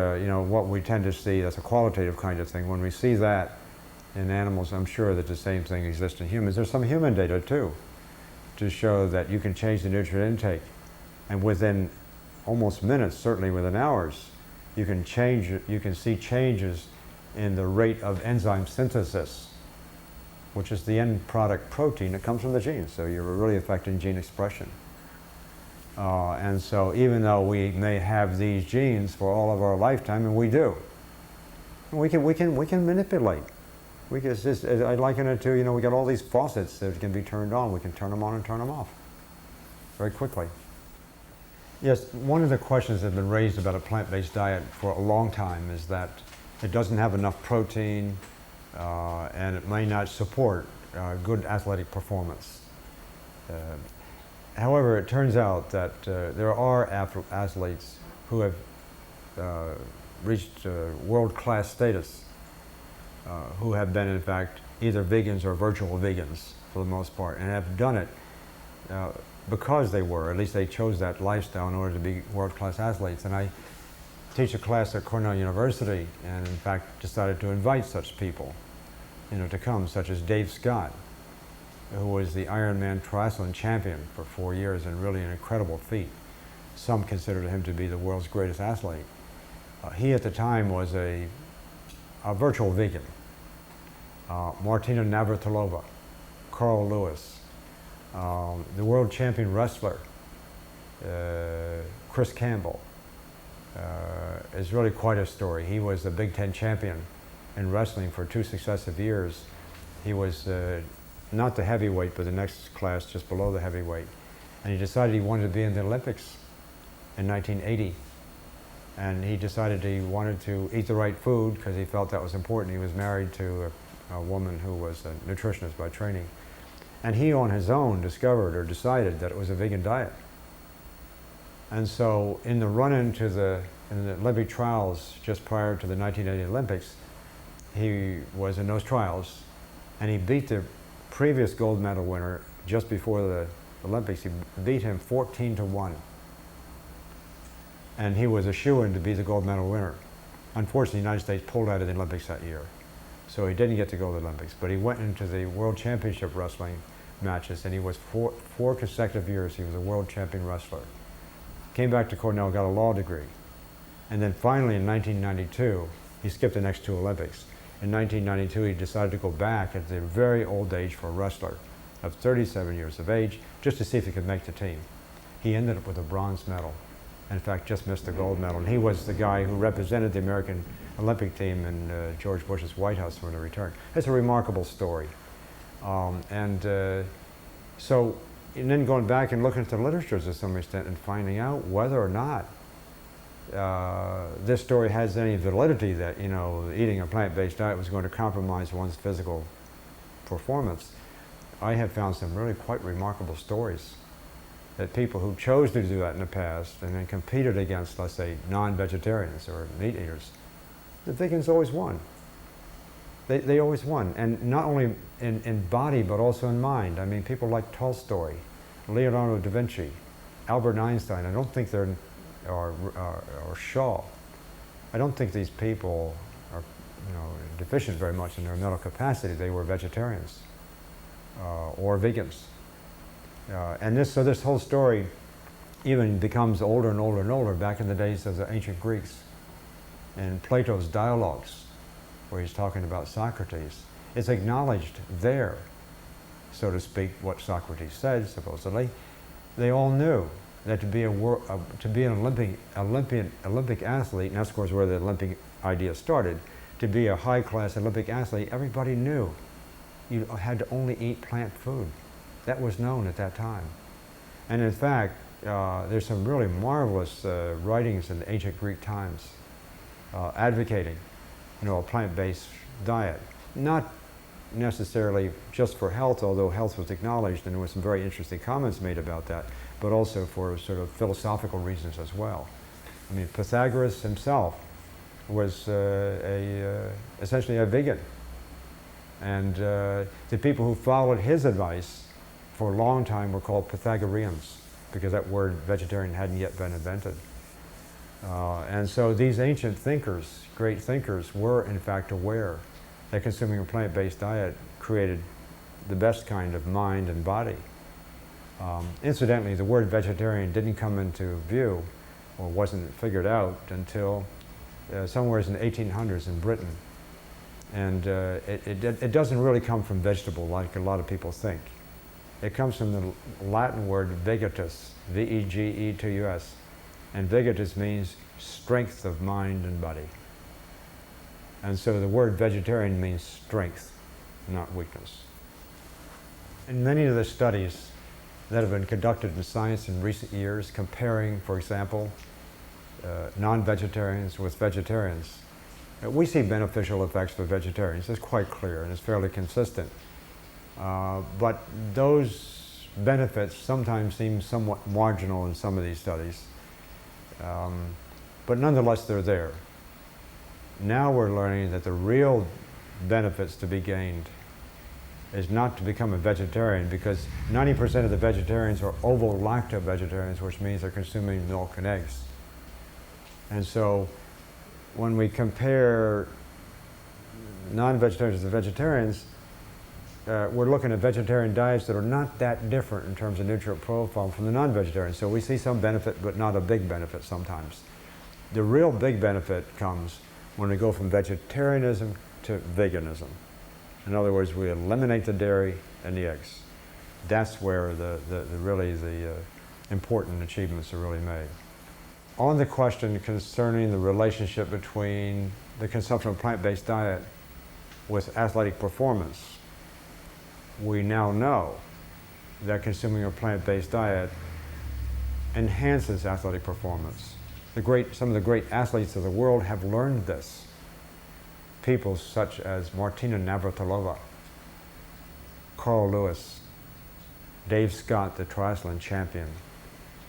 what we tend to see, that's a qualitative kind of thing. When we see that in animals, I'm sure that the same thing exists in humans. There's some human data too, to show that you can change the nutrient intake, and within almost minutes, certainly within hours, you can see changes in the rate of enzyme synthesis, which is the end product protein that comes from the genes. So you're really affecting gene expression. And so even though we may have these genes for all of our lifetime, and we do, we can manipulate. I liken it to, we got all these faucets that can be turned on. We can turn them on and turn them off very quickly. Yes, one of the questions that have been raised about a plant-based diet for a long time is that it doesn't have enough protein and it may not support good athletic performance. However, it turns out that there are athletes who have reached world-class status, who have been, in fact, either vegans or virtual vegans for the most part, and have done it because they were, at least they chose that lifestyle in order to be world-class athletes. And I teach a class at Cornell University, and in fact decided to invite such people, to come, such as Dave Scott, who was the Ironman triathlon champion for 4 years, and really an incredible feat. Some considered him to be the world's greatest athlete. He at the time was a virtual vegan. Martina Navratilova, Carl Lewis, the world champion wrestler, Chris Campbell, is really quite a story. He was the Big Ten champion in wrestling for 2 successive years. He was not the heavyweight, but the next class just below the heavyweight. And he decided he wanted to be in the Olympics in 1980. And he decided he wanted to eat the right food because he felt that was important. He was married to a woman who was a nutritionist by training. And he on his own discovered or decided that it was a vegan diet. And so in the run-in to in the Olympic trials just prior to the 1980 Olympics, he was in those trials and he beat the previous gold medal winner just before the Olympics. He beat him 14-1. And he was a shoo-in to be the gold medal winner. Unfortunately, the United States pulled out of the Olympics that year. So he didn't get to go to the Olympics, but he went into the World Championship wrestling matches, and he was four consecutive years, he was a world champion wrestler. Came back to Cornell, got a law degree. And then finally in 1992, he skipped the next 2 Olympics. In 1992, he decided to go back at the very old age for a wrestler of 37 years of age, just to see if he could make the team. He ended up with a bronze medal. In fact, just missed the gold medal. And he was the guy who represented the American Olympic team in George Bush's White House when they returned. It's a remarkable story. And then going back and looking at the literature to some extent and finding out whether or not this story has any validity that, eating a plant-based diet was going to compromise one's physical performance. I have found some really quite remarkable stories that people who chose to do that in the past and then competed against, let's say, non-vegetarians or meat eaters, the vegans always won. They always won, and not only in body, but also in mind. I mean, people like Tolstoy, Leonardo da Vinci, Albert Einstein. I don't think they're, or Shaw. I don't think these people are, deficient very much in their mental capacity. They were vegetarians or vegans. And this whole story even becomes older and older and older back in the days of the ancient Greeks. In Plato's dialogues, where he's talking about Socrates, it's acknowledged there, so to speak, what Socrates said, supposedly. They all knew that to be an Olympic athlete, and that's of course where the Olympic idea started, to be a high-class Olympic athlete, everybody knew you had to only eat plant food. That was known at that time. And in fact, there's some really marvelous writings in the ancient Greek times advocating, a plant-based diet. Not necessarily just for health, although health was acknowledged, and there were some very interesting comments made about that, but also for sort of philosophical reasons as well. I mean, Pythagoras himself was essentially a vegan. And the people who followed his advice for a long time were called Pythagoreans, because that word vegetarian hadn't yet been invented. And so these ancient thinkers, great thinkers, were in fact aware that consuming a plant-based diet created the best kind of mind and body. Incidentally, the word vegetarian didn't come into view or wasn't figured out until somewhere in the 1800s in Britain. And it doesn't really come from vegetable like a lot of people think. It comes from the Latin word vegetus, V-E-G-E-T-U-S. And vegetus means strength of mind and body. And so the word vegetarian means strength, not weakness. In many of the studies that have been conducted in science in recent years, comparing, for example, non-vegetarians with vegetarians, we see beneficial effects for vegetarians. It's quite clear and it's fairly consistent. But those benefits sometimes seem somewhat marginal in some of these studies. But nonetheless, they're there. Now we're learning that the real benefits to be gained is not to become a vegetarian, because 90% of the vegetarians are ovo-lacto vegetarians, which means they're consuming milk and eggs. And so when we compare non-vegetarians to vegetarians, we're looking at vegetarian diets that are not that different in terms of nutrient profile from the non-vegetarian. So we see some benefit, but not a big benefit sometimes. The real big benefit comes when we go from vegetarianism to veganism. In other words, we eliminate the dairy and the eggs. That's where the important achievements are really made. On the question concerning the relationship between the consumption of a plant-based diet with athletic performance, we now know that consuming a plant-based diet enhances athletic performance. Some of the great athletes of the world have learned this. People such as Martina Navratilova, Carl Lewis, Dave Scott, the triathlon champion,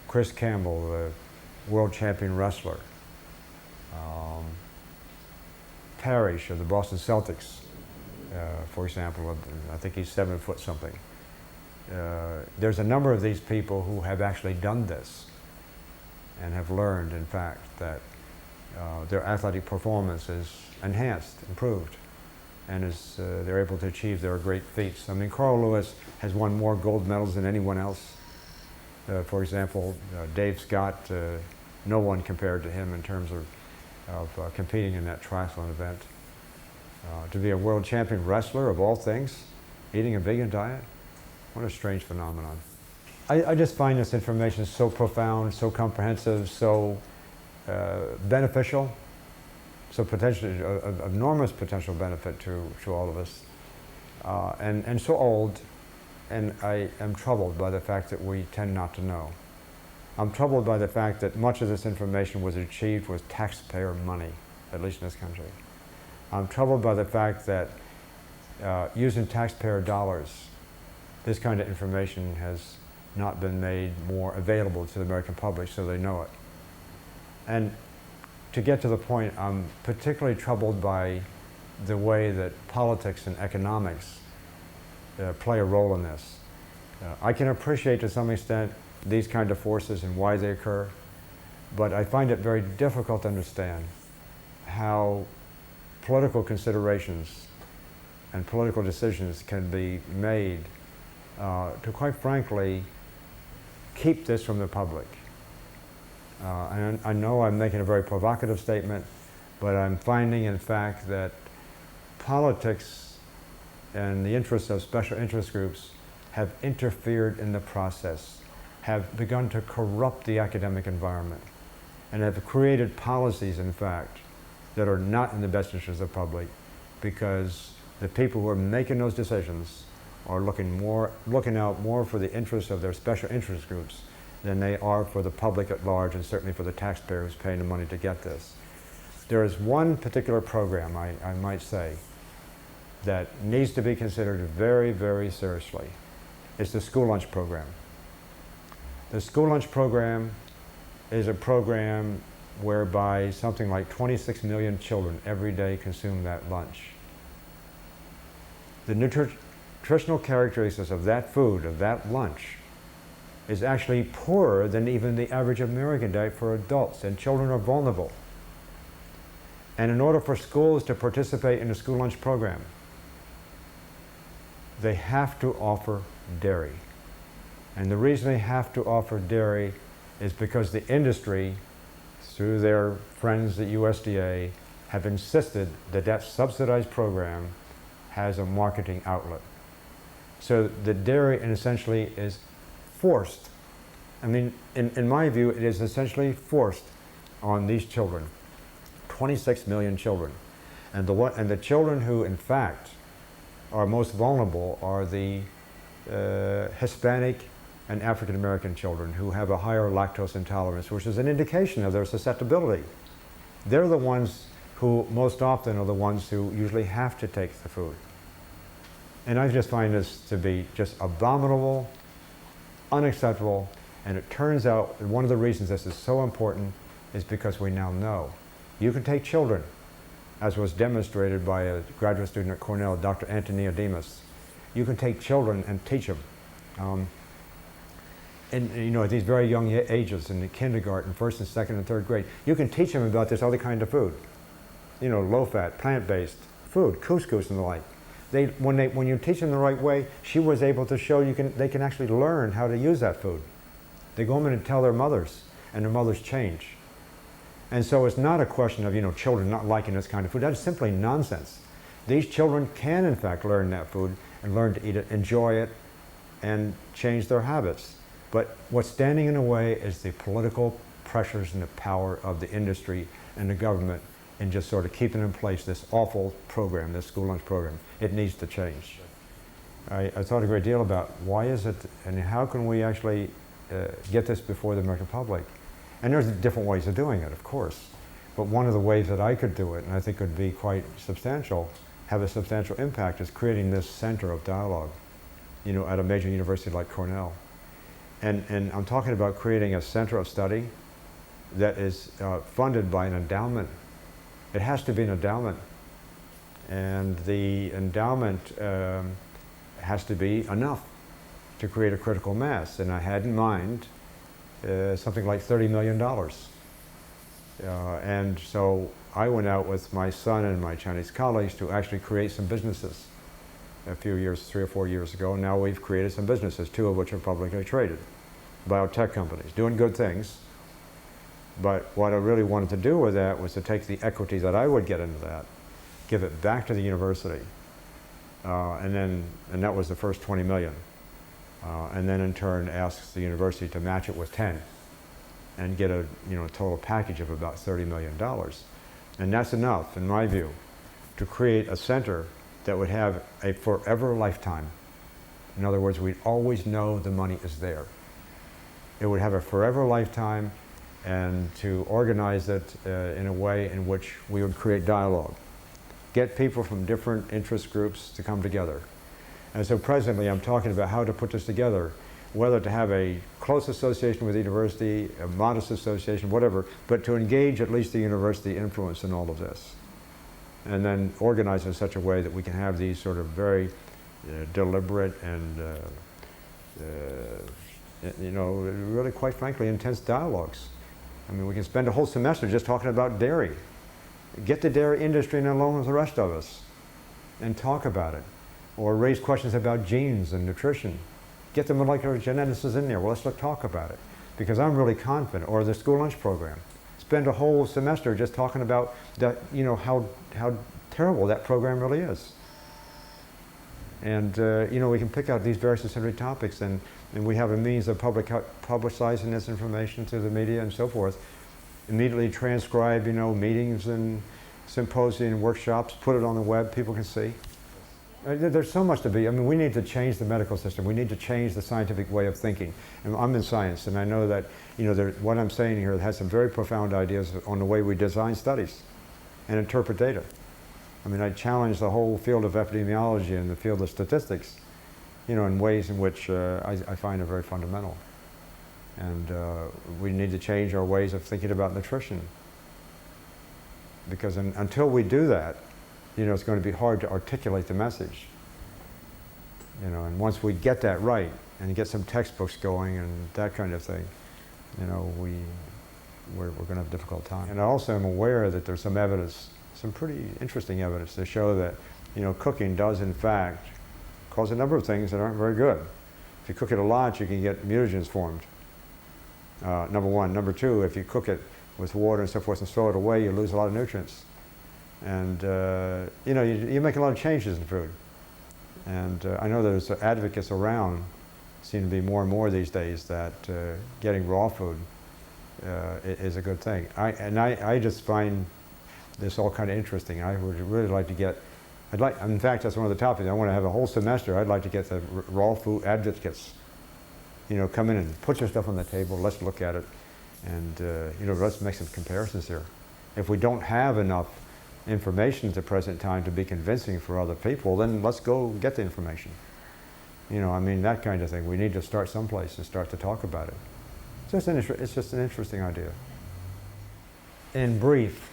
Chris Campbell, the world champion wrestler, Parrish of the Boston Celtics, for example, I think he's 7 foot something. There's a number of these people who have actually done this and have learned, in fact, that their athletic performance is enhanced, improved, and they're able to achieve their great feats. I mean, Carl Lewis has won more gold medals than anyone else. For example, Dave Scott, no one compared to him in terms of competing in that triathlon event. To be a world champion wrestler, of all things, eating a vegan diet, what a strange phenomenon. I just find this information so profound, so comprehensive, so beneficial, so potentially of enormous potential benefit to all of us, and so old, and I am troubled by the fact that we tend not to know. I'm troubled by the fact that much of this information was achieved with taxpayer money, at least in this country. I'm troubled by the fact that using taxpayer dollars, this kind of information has not been made more available to the American public so they know it. And to get to the point, I'm particularly troubled by the way that politics and economics play a role in this. I can appreciate to some extent these kind of forces and why they occur, but I find it very difficult to understand how political considerations and political decisions can be made to, quite frankly, keep this from the public. And I know I'm making a very provocative statement, but I'm finding, in fact, that politics and the interests of special interest groups have interfered in the process, have begun to corrupt the academic environment, and have created policies, in fact, that are not in the best interest of the public, because the people who are making those decisions are looking out more for the interests of their special interest groups than they are for the public at large, and certainly for the taxpayer who's paying the money to get this. There is one particular program, I might say, that needs to be considered very, very seriously. It's the school lunch program. The school lunch program is a program whereby something like 26 million children every day consume that lunch. The nutritional characteristics of that food, of that lunch, is actually poorer than even the average American diet for adults, and children are vulnerable. And in order for schools to participate in the school lunch program, they have to offer dairy. And the reason they have to offer dairy is because the industry, through their friends at USDA, have insisted that that subsidized program has a marketing outlet. So the dairy essentially is forced. I mean, in my view, it is essentially forced on these children, 26 million children. And the children who, in fact, are most vulnerable are the Hispanic and African American children who have a higher lactose intolerance, which is an indication of their susceptibility. They're the ones who most often are the ones who usually have to take the food. And I just find this to be just abominable, unacceptable, and it turns out that one of the reasons this is so important is because we now know. You can take children, as was demonstrated by a graduate student at Cornell, Dr. Antonio Demas. you can take children and teach them. And you know, at these very young ages, in the kindergarten, first and second and third grade, you can teach them about this other kind of food. You know, low-fat, plant-based food, couscous and the like. When you teach them the right way, she was able to show they can actually learn how to use that food. They go home and tell their mothers, and their mothers change. And so it's not a question of, you know, children not liking this kind of food. That is simply nonsense. These children can, in fact, learn that food and learn to eat it, enjoy it, and change their habits. But what's standing in the way is the political pressures and the power of the industry and the government in just sort of keeping in place this awful program, this school lunch program. It needs to change. I thought a great deal about why is it and how can we actually get this before the American public. And there's different ways of doing it, of course. But one of the ways that I could do it, and I think could be quite substantial, have a substantial impact, is creating this center of dialogue, you know, at a major university like Cornell. And I'm talking about creating a center of study that is funded by an endowment. It has to be an endowment. And the endowment has to be enough to create a critical mass. And I had in mind something like $30 million. And so I went out with my son and my Chinese colleagues to actually create some businesses a few years, 3 or 4 years ago. Now we've created some businesses, 2 of which are publicly traded, biotech companies, doing good things. But what I really wanted to do with that was to take the equity that I would get into that, give it back to the university, and that was the first 20 million. And then in turn ask the university to match it with 10 and get a total package of about $30 million. And that's enough, in my view, to create a center that would have a forever lifetime. In other words, we'd always know the money is there. It would have a forever lifetime, and to organize it in a way in which we would create dialogue. Get people from different interest groups to come together. And so presently I'm talking about how to put this together, whether to have a close association with the university, a modest association, whatever, but to engage at least the university influence in all of this. And then organize in such a way that we can have these sort of very deliberate and really, quite frankly, intense dialogues. I mean, we can spend a whole semester just talking about dairy. Get the dairy industry in along with the rest of us and talk about it. Or raise questions about genes and nutrition. Get the molecular geneticists in there. Well, let's talk about it. Because I'm really confident. Or the school lunch program. Spend a whole semester just talking about that, how terrible that program really is. And we can pick out these various and sundry topics, and we have a means of publicizing this information through the media and so forth. Immediately transcribe, meetings and symposia and workshops, put it on the web, people can see. There's so much to be. I mean, we need to change the medical system. We need to change the scientific way of thinking. And I'm in science, and I know that what I'm saying here has some very profound ideas on the way we design studies and interpret data. I mean, I challenge the whole field of epidemiology and the field of statistics, in ways in which I find are very fundamental. And we need to change our ways of thinking about nutrition. Because until we do that, it's going to be hard to articulate the message. And once we get that right and get some textbooks going and that kind of thing, we're going to have a difficult time. And I also am aware that there's some evidence, some pretty interesting evidence to show that, cooking does in fact cause a number of things that aren't very good. If you cook it a lot, you can get mutagens formed. Number one. Number two, if you cook it with water and so forth and throw it away, you lose a lot of nutrients. And you make a lot of changes in food. And I know there's advocates around, seem to be more and more these days, that getting raw food is a good thing. I just find this all kind of interesting. I would really like to get, in fact, that's one of the topics. I want to have a whole semester. I'd like to get the raw food advocates, come in and put your stuff on the table. Let's look at it, and let's make some comparisons here. If we don't have enough information at the present time to be convincing for other people, then let's go get the information. That kind of thing. We need to start someplace and start to talk about it. It's just an interesting idea. In brief,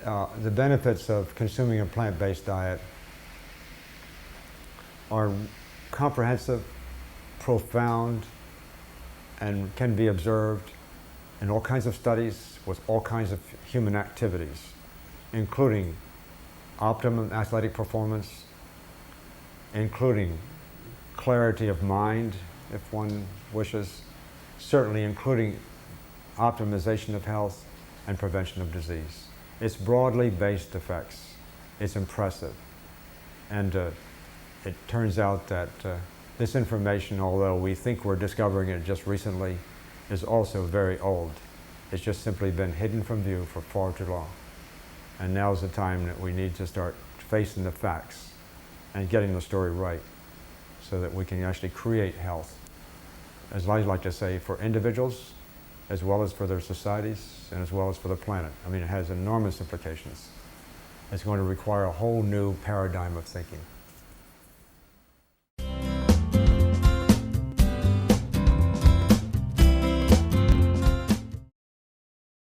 the benefits of consuming a plant-based diet are comprehensive, profound, and can be observed in all kinds of studies with all kinds of human activities, including optimum athletic performance, including clarity of mind, if one wishes, certainly including optimization of health and prevention of disease. It's broadly based effects. It's impressive. And it turns out that this information, although we think we're discovering it just recently, is also very old. It's just simply been hidden from view for far too long. And now's the time that we need to start facing the facts and getting the story right so that we can actually create health, as I like to say, for individuals, as well as for their societies, and as well as for the planet. I mean, it has enormous implications. It's going to require a whole new paradigm of thinking.